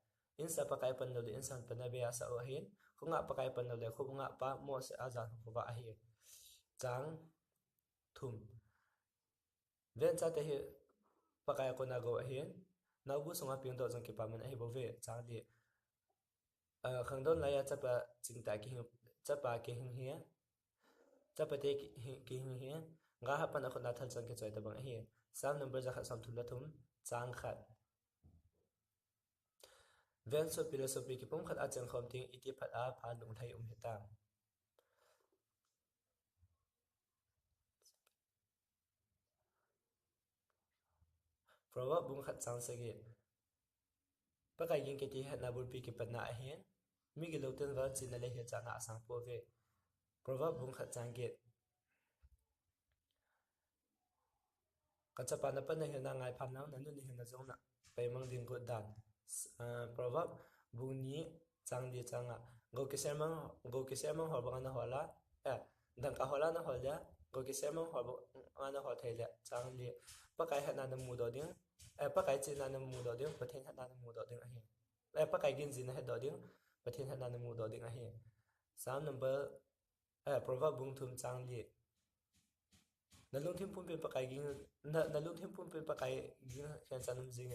in sa pakai pan lo in san pan na be asa o hin khunga pakai pan lo le khunga pa mo se a jan ko ba a hi chang thum ven cha te hi pakai ko na go a hi na bu songa ping do jong ki pa man a hi bo ve chang li khang don la ya cha pa ching ta ki cha pa ki hing hi cha pa te ki hing hi nga ha pan a khona thal chang ke choi ta bang a hi sam number za khat sam thum la thum chang khat ven so philosophy ki pum khat a chang khom ting iti phat a pha lung thai heta proverb bung khat chang se ge pakai yin ke ti hat na bul pi ki pat na a hen mi ge lo ten wa chin na le he cha na sang po ve proverb bung khat chang ge ka cha pa na pa na he na ngai pham na na nu ni he na jong na pe mang ding go dan proverb bung ni chang di changa go ki sermang ho ba na hola dang ka hola na hola go ki sermang ho ba na ho thei le chang li pakai hat na na mu do ding pakai chin na na mu do ding pathen hat na na mu do ding a hi pakai gin jin hat do ding pathen hat na na mu do ding a hi sam number proverb bung thum chang li na lung thim pum pe pakai ging na lung thim pum pe pakai ging khan sanum jing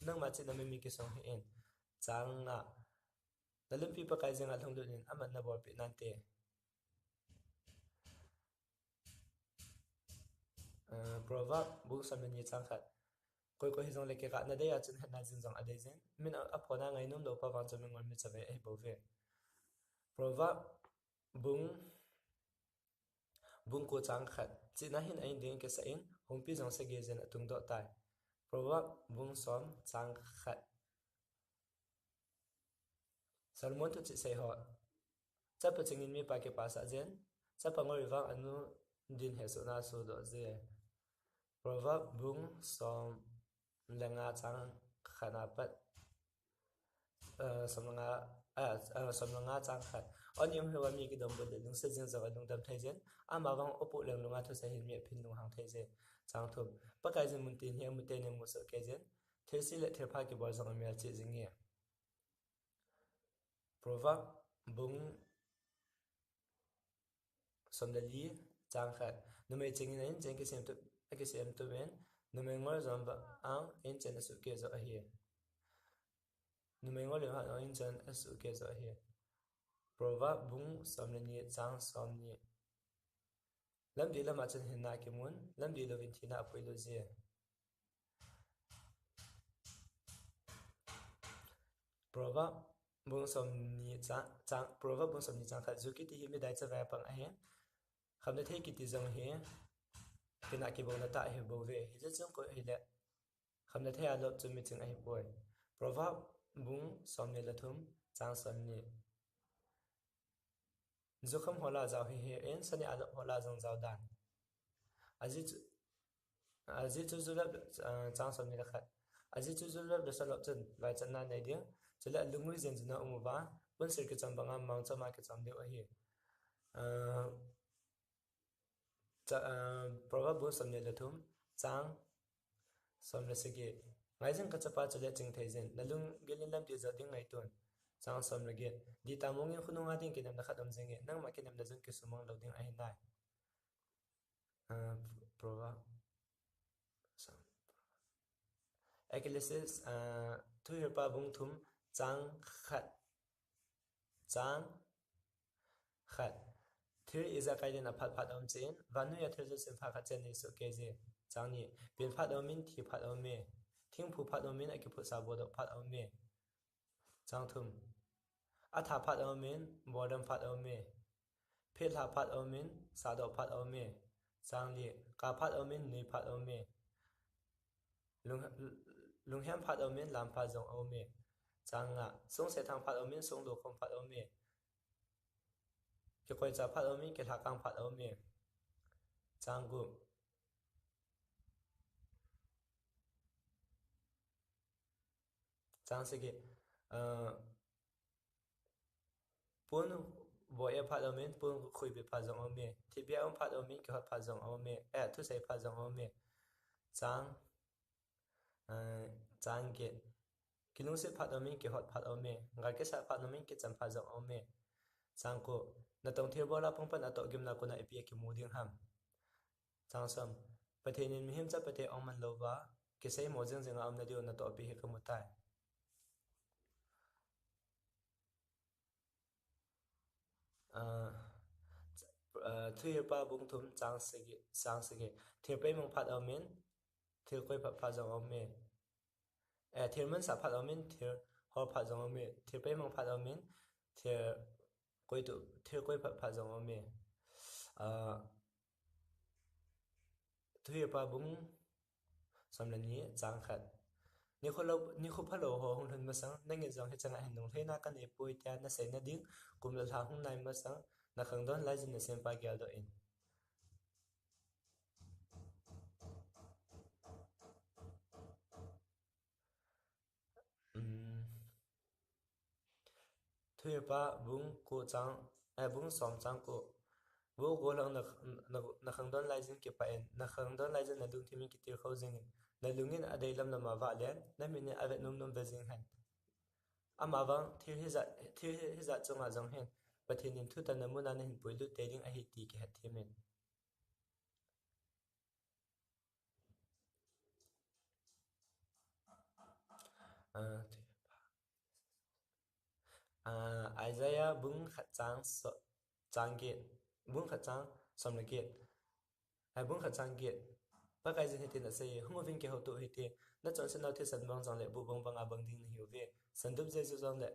na ma chi na me mi ki song he en chang na na lung pi pakai jing a thong du nin aman na bor pi nan te proverb bung sam ni chang khat koi ko hi jong le ke ka na de ya chen hat na jing jong a de jin min a phona ngai num do pa wang chom ngol mi chabe ai bo ve proverb bung bung ko chang khat chi na hin ai ding ke sa in hom pi jong se ge jen atung do tai proverb bung som chang khat salmon tu chi se ho cha pa chingin mi pa ke pa sa jen cha pa ngori wang anu din he so na so do je proverb bung som langa chang khana pat som langa som langa chang khat on yum hewa mi ki dom bo de lung se jing zawa lung dam thai jen ama wang opu leng lunga thu sa hin mi phin lung hang thai je chang thum pa kai jin mun tin he mu te ne mu so ke jen thesi le therpha ki bol zong mi chi jing ye proverb bung som da li chang khat nu me ching in chen ke sem tu men nu me ngor zom ba ang en chen su ke zo a hi nu me ngor le ha in chen su ke zo a hi proverb bung som le ni chang som ni lam di lama chen hin na ki mun lam di lovin thina apoi lo je proverb bung som ni chang prova bung som ni chang khat zu ki ti hi mi dai cha va pang a he kham na thei ki ti zong he kina ki bong na ta he bo ve hi cha chung ko hi le kham na thei a lo chu mi chung a hi poi prova bung som ni la thum chang som ni zu kham hola zaw hi he en sani a lo hola zong zaw dan aji aji chu zu la chang som ni la khat aji chu zu la de sa lo chen vai chan na nei ding chela lungui zen na umu ba bun sir ki cham banga mang cha ma ki cham de a hi prova bung som ni la thum chang som la se ge ngai jeng ka chapa chale ching thei zen nalung gelin lam ti za ding ngai ton chang som la ge di ta mong in khunung a ding ki nam na khatam jeng nang ma ki nam na jeng ki sumong lo ding a hin nai prova som ekelesis thu her pa bung thum chang khat chang khat thir is a kaiden a phat phat om chen vanu ya thir sim pha kha chen ni so ke je chang ni bin phat om min thi phat om me thing phu phat om min a ki phu sa bo do phat om me chang thum a tha phat om min bodam phat om me phel ha phat om min sa do phat om me chang li ka phat om min ni phat om me lung lung hiam phat om min lam phat zong om me chang nga song se thang phat om min song do khom phat om me ki koi cha phat om min ki tha kang phat om me chang gu chang se ge pun bo e phat om min pun khui be phat zong om me thi bia om phat om min ki hot phat zong om me thu sei phat zong om me chang chang ge kilung se phat om min ki hot phat om me ngai ke sa phat om min ki cham phat zong om me chang ko na tong thir bola pong pan ato gim na ko na eipea ki mu ding ham chang sam pathen in mihim cha pathe om man lo ba ki sei mo jeng jeng am na dio na to pi he ka mu tai thir pa bung thum chang se ge thir pe mong phat om min thir koi phat zong om me thir man sa phat om min thir hor phat zong om me thir pe mong phat om min thir koi phat zong om me thir pa bung som la ni chang khat ni kho phalo ho hong thun ma sang na nge jong he changa hin nong theina kan e poi ta na se na ding kum la tha hung nai ma sang na khang don lai jin na sem pa gyal do in thir pa bung ko chang bung som chang ko wo go lang na khang don lai jin ki pa en na khang don lai jin na dung thimi ki tir kho jing na lungin a dei lam na ma va len na min ne ave num num ve jing han ama wang thir hi za chunga jong hen pathin in thu ta na mu na hin puilu te ding a hi ti ki hat themen Isaiah bung khat chang so chang ge bung khat chang som la ge ai bung khat chang ge pa kai jin hetin ase hungo vin ke ho to hete na chon sen na the san bang jang le bu bang bang a bang ding hi ve san dup je ju jang le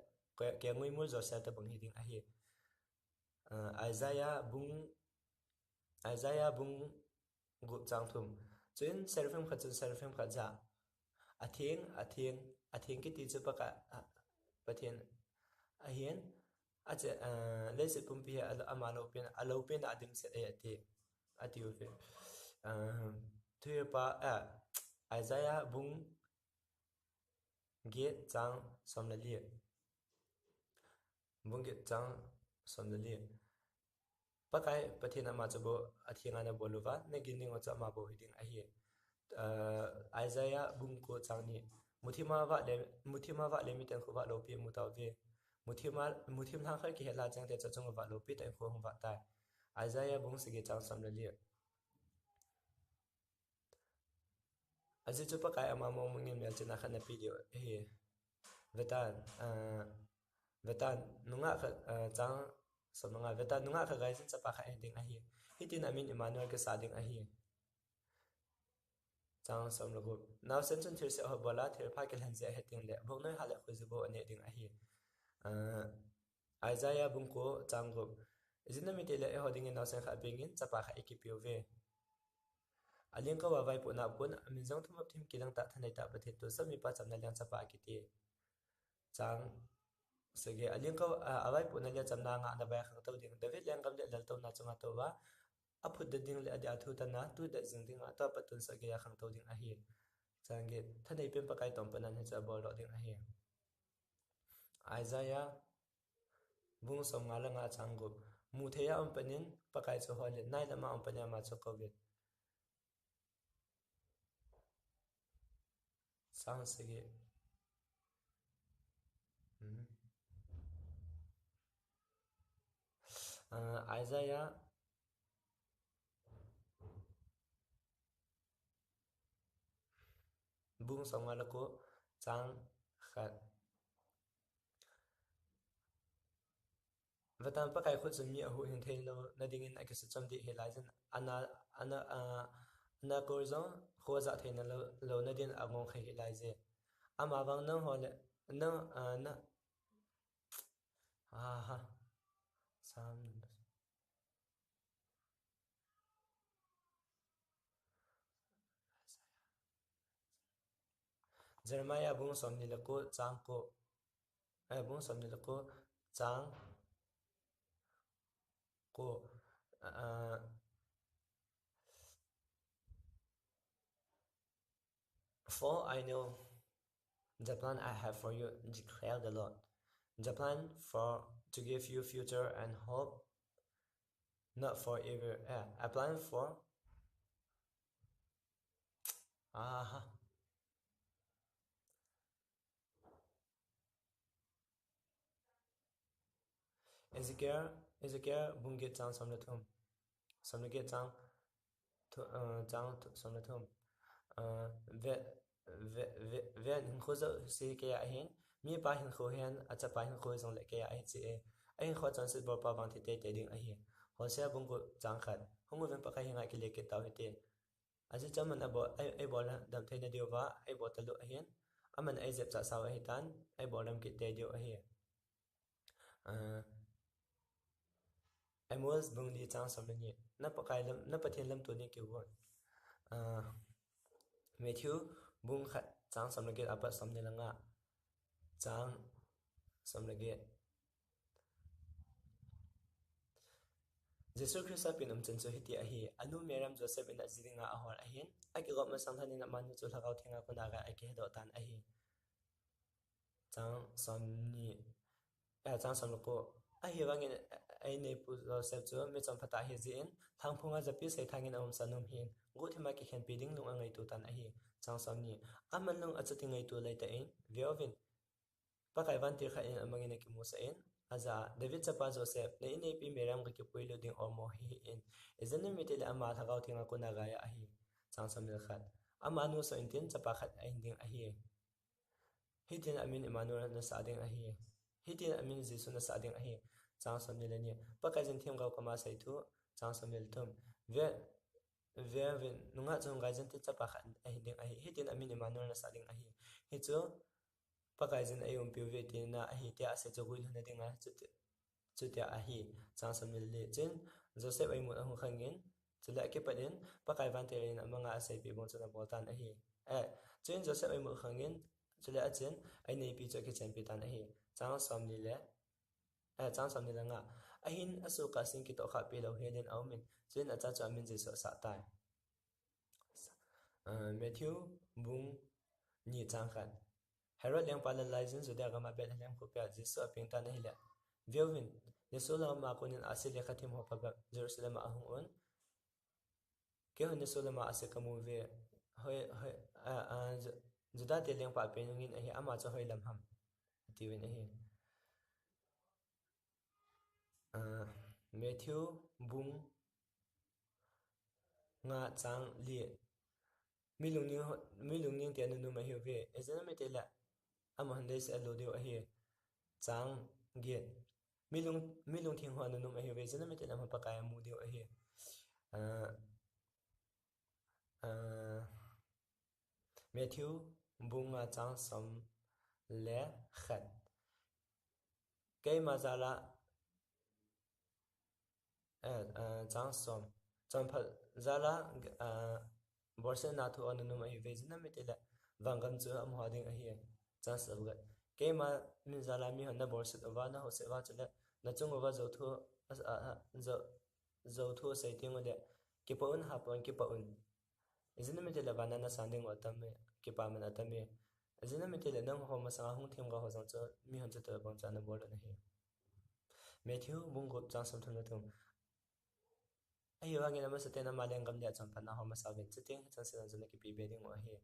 ke ngui mu zo sa ta bang hi ding a hi Isaiah bung gu chang thum chen serfem khat chen serfem khat ja atheng ki ti chu pa ka pathian a hian a che le se pum pi ama lo pen adim se e ati atiu fe thue pa Isaiah bung ge chang som la li bung ge chang som la li pa kai pathian ama chu bo athinga na boluwa ne gin ning o cha ma bo hiding a hi Isaiah bung ko chang ni muthima wa le mi ten khuwa lo pi mu taw ve muthim thang khar ki hela chang te chachong wa lo pi ten kho hum wa tai Isaiah bung se ge chang sam la li aji chu pa kai ama mo mungin mel china khana pi dio he vetan vetan nunga kha chang som nga vetan nunga kha gai sin chapa kha ending a hi hitin amin Emmanuel ke sading a hi chang som lo go now sen chun thir se ho bola thir pha ke han je heting le bo noi hala khu ju bo ane ding a hi Isaiah bungko chango izina mitele e hoding in nasen kha bingin chapa kha ekipiove aling ka wawai puna pun aminjong thumap thim kilang ta thanai ta pathe to sami pa chamna lyang chapa akiti chang sege aling ka awai puna lia chamna nga na ba khang tau ding david lyang gam le lal to na chunga to wa aput de ding le adi athu ta na tu da jing ding ata patun sage ya khang tau ding a hi change thanai pem pa kai tom panan he cha bol ro ding a hi Isaiah bung som ngala nga changu mu theya panin pakai cho hole nai lama panya ma cho covid sound sige Isaiah bung som ngala ko chang khat vatan pakai khut chumi a hu hin thei lo na dingin akis chamdi helaizen ana ana ko zong khoza theina lo na din among khe helaize ama wang nang hole nang na ha sam Jeremiah bung som ni lako chang ko bung som ni lako chang ko for I know the plan I have for you, declare the Lord. The plan for to give you future and hope, not for evil. A plan for Ezekiel bungit chang samlathum samlaget chang chang samlathum ve ve hin khoza se ke ya hin mi pa hin kho hian acha pa hin kho jong le ke ya ai che ai kho chan se bor pa bang thi te ding a hi ho se bungo chang khat hungu ven pa kai hinga ki le ke taw te aji chaman abo ai bol dam theina dio wa ai botalu a hian aman ai zep cha saw a hi tan ai bolam ki te dio a hi Amos bung li chang som ni na pakai lam na pathian lam to ni ki won Matthew bung khat chang som lage apa som ni langa chang som lage Jesu Christa pinum chen chu hiti a hi anu meram Joseph in aziringa a hor a hin a ki gom sang thani na manu chu lagaw thinga ko na ga a ki do tan a hi chang som ni chang som ko a hi wangin ai nei pu Joseph chu me chom phata hi zin thang phunga japi sai thangin om sanum hin go thima ki khen piding lung angai tu tan a hi chang som ni aman lung achati ngai tu lai ta in viovin pakai van tir kha in amangin ki musa in aza David chapa Joseph le in pi meram ka ki poilo ding omo hi in izani mitil ama thagaw thinga ko na ga ya a hi chang som ni khat ama nu so intin chapa khat a hin ding a hi hitin amin Emmanuel na sa ding a hi hitin amin Jesu na sa ding a hi chang som ni le ni pakai jin thim gaw kama sai thu chang som ni thum ve vin nunga chung ga jan ti chapa khat a hi ding a hi hitin amin Emmanuel na sa ding a hi hi chu pakai jin ayum pi ve ti na a hi te ase chogui hna ding a chu te a hi chang som ni le chen Joseph ai mu a hu khangin chula ke padin pakai van te rin amanga ase pi bon chuna boltan a hi chen Joseph ai mu khangin chula a chen ai nei pi cho ke chen pi tan a hi chang som ni le chang som ni la nga a hin asu ka sing ki to kha pi lo helin aumin chen a cha cha min je so sa tai Matthew bung ni chang khan Herod yang pala laizin zuda gama bet yang ko pya Jesu aping tan hila viewin Yesu la ma kunin asile khatim ho pa Jerusalem ahung on ke hon Yesu la ma ase kamu ve hoi zuda te leng pa pe ngin ahi ama cho hoi lam ham tiwin ahi Matthew bung nga chang li milung ning te nu ma hi ve ezana me te la ama handai se lo deu ahi chang ge milung thing hwa nu ma hi ve ezana me te la ma pakaya mu deu ahi Matthew bunga chang som le khat cái mà ra là chang som chang phật ra là borse na thu anu numa hi vezina mitela wangam chu am hoding a hi chang sabga cái mà min ra là mi honna borse wa na ho se wa chale na chung wa zo thu zo thu sai ting de ki paun ha paun ki paun izina mitela banana sanding wa tam ki pa mana tam izina mitela nang ho ma sa hung thim ga ho jang chu mi han chu ta bang cha na bol na hi Matthew bungot chang sam thun thum ai wa ngena ma sa te na ma leng gam le chang pa na ho ma sa ben chu ting chang se na ki pi be ding wa hi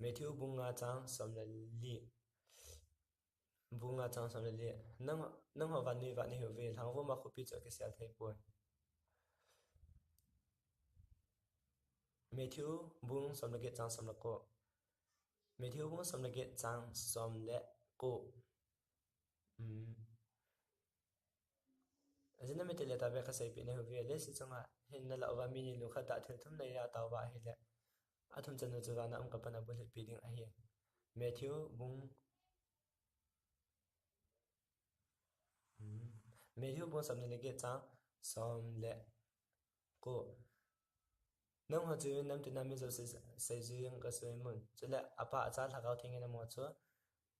Matthew bunga chang som la li bunga chang som la li nang ho van ni ho ve thangvah ma khu pi chu ke sia thei poi Matthew bung som la ge chang som la ko Matthew bung som la ge chang som le ko azina mi tele ta be kha sai pi ne ho ve le si changa hin na la wa mi ni lu kha ta thil thum nei ya ta wa hi le athum chan nu chu na am ka pana bul pi ding a hi Matthew bung Matthew bung som le ge chang som le ko nang ho chu nam tu nam mi zo sai ju yang ka soi mun chule apa acha thakau thengena mo chu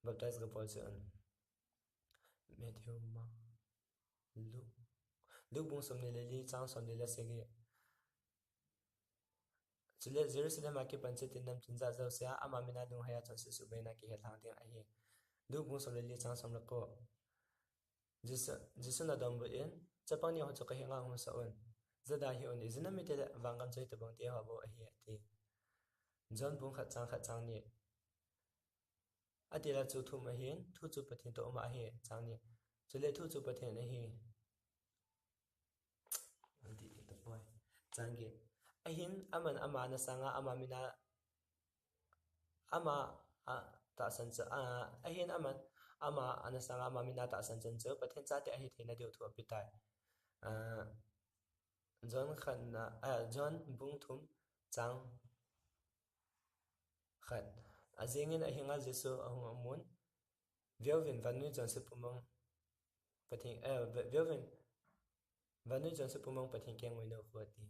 baptize ga pol chu an Matthew ma lu bung som le li chang som le la se ge chule Jerusalem ma ki panchayat nam chinja zo sia ama mina dung haya chan su be na ki he thang ding a hi lu bung som le li chang som la ko jisu na dom bu in chapang ni ho chu ka he nga hum sa on zada hi on izina mi te wangam chai ta bang te ha bo a hi ti John bung khat chang ni atila chu thu ma hin thu chu pathin to ma hi chang ni chule thu chu pathin a hi andi ta boy chang ge a hin aman ama na sanga ama mina ama ta san cha a hin aman ama ana sanga ama mina ta san chen chu pathin cha te a hi theina deu thu pitai John bung thum chang khat azengin a hinga Jesu ahung amun Velvin vanu John se pumang pathin Velvin vanu John se pumang pathin keng moi no khoti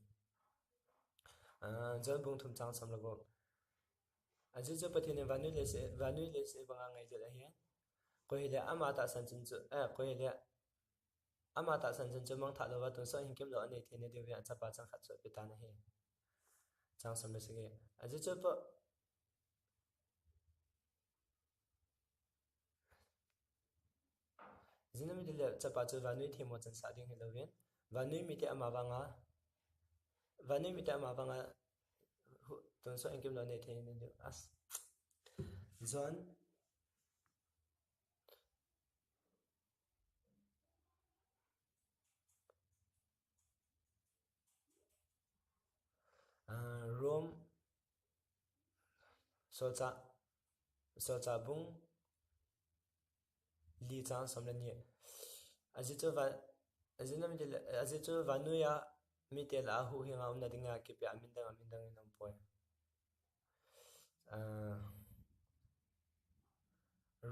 John bung thum chang sam lago aji jo pathin vanu le se banga ngai je la hi ko hi le ama ta san chen chu ko hi le ama ta san chen chu mang tha lo wa tu so hin kim lo ani thene de ya chapa chang khat so pita na hi chang sam le se ge aji jo pa zinami de chapa chu vanu themo chan sa ding heloven vanu mi te ama wanga ton so hin kim lo ne thene de as John Rome socha bung li chang somla ni ajitu va azinam de ajitu vanu ya mi te la hu hinga umna dinga ki pe amindang nam poi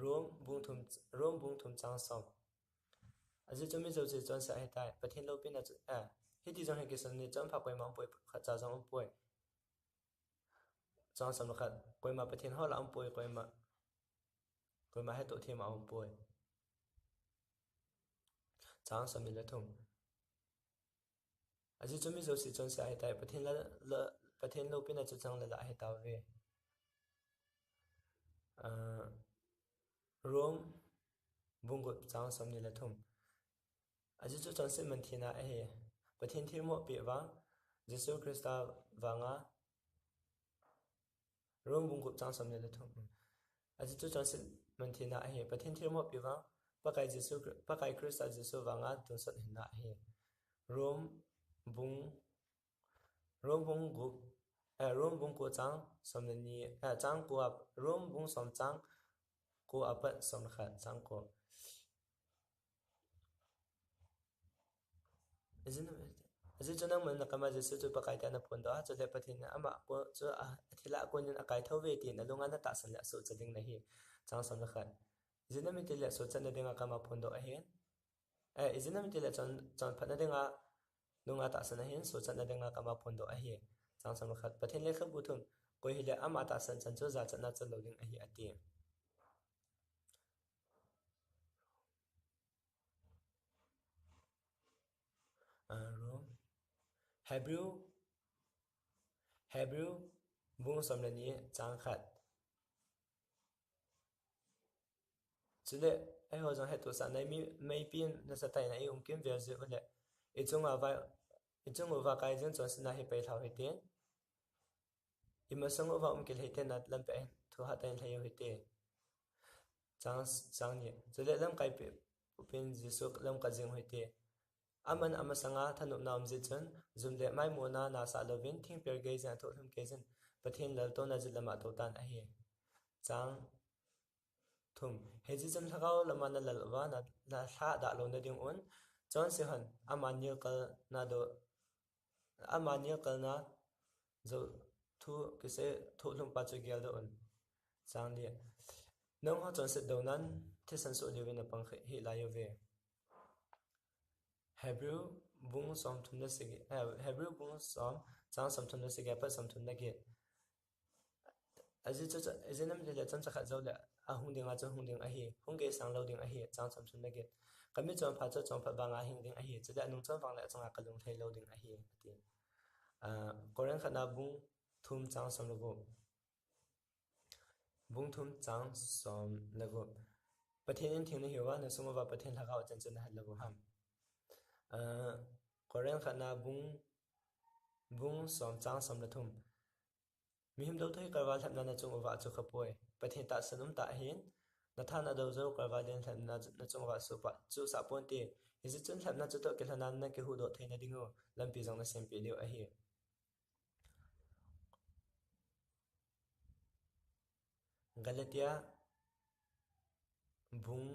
Rome bung thum chang som ajitu mi zo che chon sa hai tai pathin lo pin na hiti jong he ki som ni chon pha poi mang poi kha cha jong poi chang som khat koi ma pathin ho la am poi koi ma he to them am poi chang som ni la thum aji chumi zo si chon sa hai tai pathin lo pin na chu chang la hai ta ve Rome bungot chang som ni la thum aji chu chon se man thina a he pathin thir mo pe wa Jesu Christa wanga Rome bungot chang som ni la thum aji chu chon se man thina a he pathin thir mo pe wa pakai Christa Jesu wanga tu sat hina a he Rome bung gup Rome bung ko chang som ni chang ko ap Rome bung som chang ko apat som khat chang ko isn't it aji chunang man nakama Jesu chu pakai ta na phun do chu le pathin ama ko chu athila konin akai thowe ti na lunga na ta san la su chading na hi chang som la khat jinami ti le so chan na dinga kama phun do a hen jinami ti le chon chon phat na dinga lunga ta san hen so chan na dinga kama phun do a hi chang som la khat pathin le khabu thum ko hi le ama ta san chan chu za chan na chal lo ding a hi ati ro Hebrew bung som la ni chang khat chule ai ho jong hetu sa nai mi mai pin na sa tai na i kim ver je ole ichung wa kai jeng chon sna hi pe thau hi te ima song wa kel hi te na lam pe thu ha tai lai hi te chang chang ni chule lam kai pe pin Jesu lam ka jing hi te aman ama sanga thanu nam ji chon zum le mai mo na sa lovin thing per ge ja tho hlum ke jen pathin lal to na jilama to tan a hi chang thum heji cham thagao lama na lalwa na tha da lo na ding on chon se han amanya kal na do amanya kal na zo thu kise thu lum pa chu gyal do on chang li nong ha chon se do nan the san so liwe na pang hi la yo ve Hebrew bung som thum na se Hebrew bung som chang som thum na se pa som thum na ge aji chu ajenam le cham cha kha zo le a hung ding a chu hung ding a hi hung ge sang lo ding a hi chang cham chun na ge kami chom pha chu chom pha ba nga hing ding a hi chu da nung chom wang la chang a kalung thei lo ding a hi ati korean khana bung thum chang som lo go bung thum chang som lo go pathen in thing na hi wa na suma ba pathen la ga chan chan ha lo go ham korean khana bung som chang som lo thum mihim do thoi karwa thamna na chung wa chu khapoi pathin ta sanum ta hin na thana do zo karwa len thamna na chung wa su pa chu sa ponte hizi chun thamna chu to kelhanan na ke hu do theina dingo lampi jong na sempi liu a hi galatia bung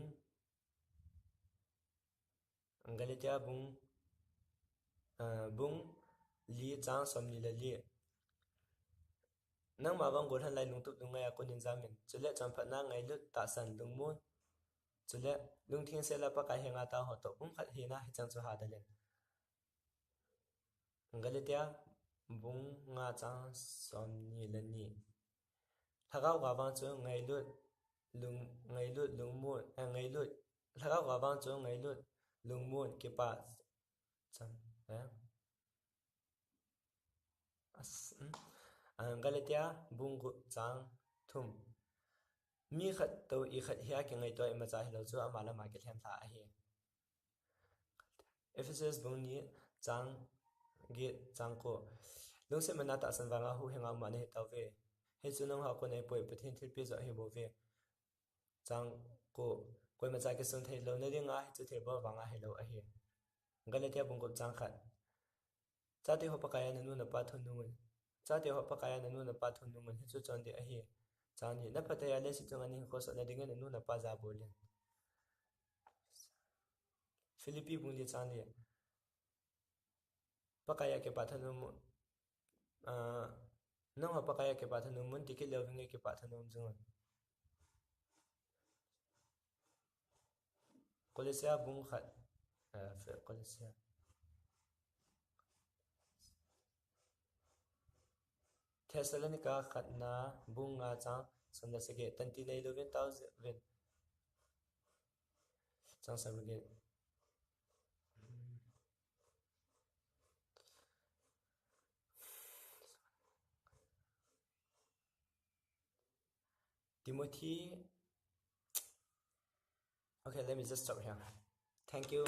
bung li chang som li la li nang ma bang gol han lai lung tu dung ya ko nin zamin chule cham phat na ngai lut ta san lung mun chule lung thing se la pa ka henga ta ho to bung khat hi na hi chang chu ha da len galatia bung nga chang som ni la ni thagao ga bang chu ngai lut lung mun ngai lut thagao ga bang chu ngai lut lung mun ke pa cham galatia bung gu chang thum mi khat to I khat hia ke ngai to ma cha hi lo chu ama la ma ke thlem tha a hi Ephesus bung ni chang ge chang ko lung se mana ta san wanga hu henga ma ne ta ve he chu nong ha ko nei poi pathin thil pi zo hi bo ve chang ko koi ma cha ke sun thei lo na ringa hi chu thir bo wanga hi lo a hi galatia bung gu chang khat cha te ho pa kaya na nu na pa thun nu cha te ho pa kaya na nu na pa thun nu hi chu chon de a hi chang ni na pha ya le si chung ani ko so na ding na nu na pa za bolin Philippi bung li chang li pa kaya ke pa thun nu nong ha pa kaya ke pa thun nu mun tikil lo winge ke pa thun nu jung Colosia bung khat Colosia Thessalonica khat na bung nga chang som da se ge tanti nei lo ven tau ven chang sam ge Timothy. Okay, let me just stop here. Thank you.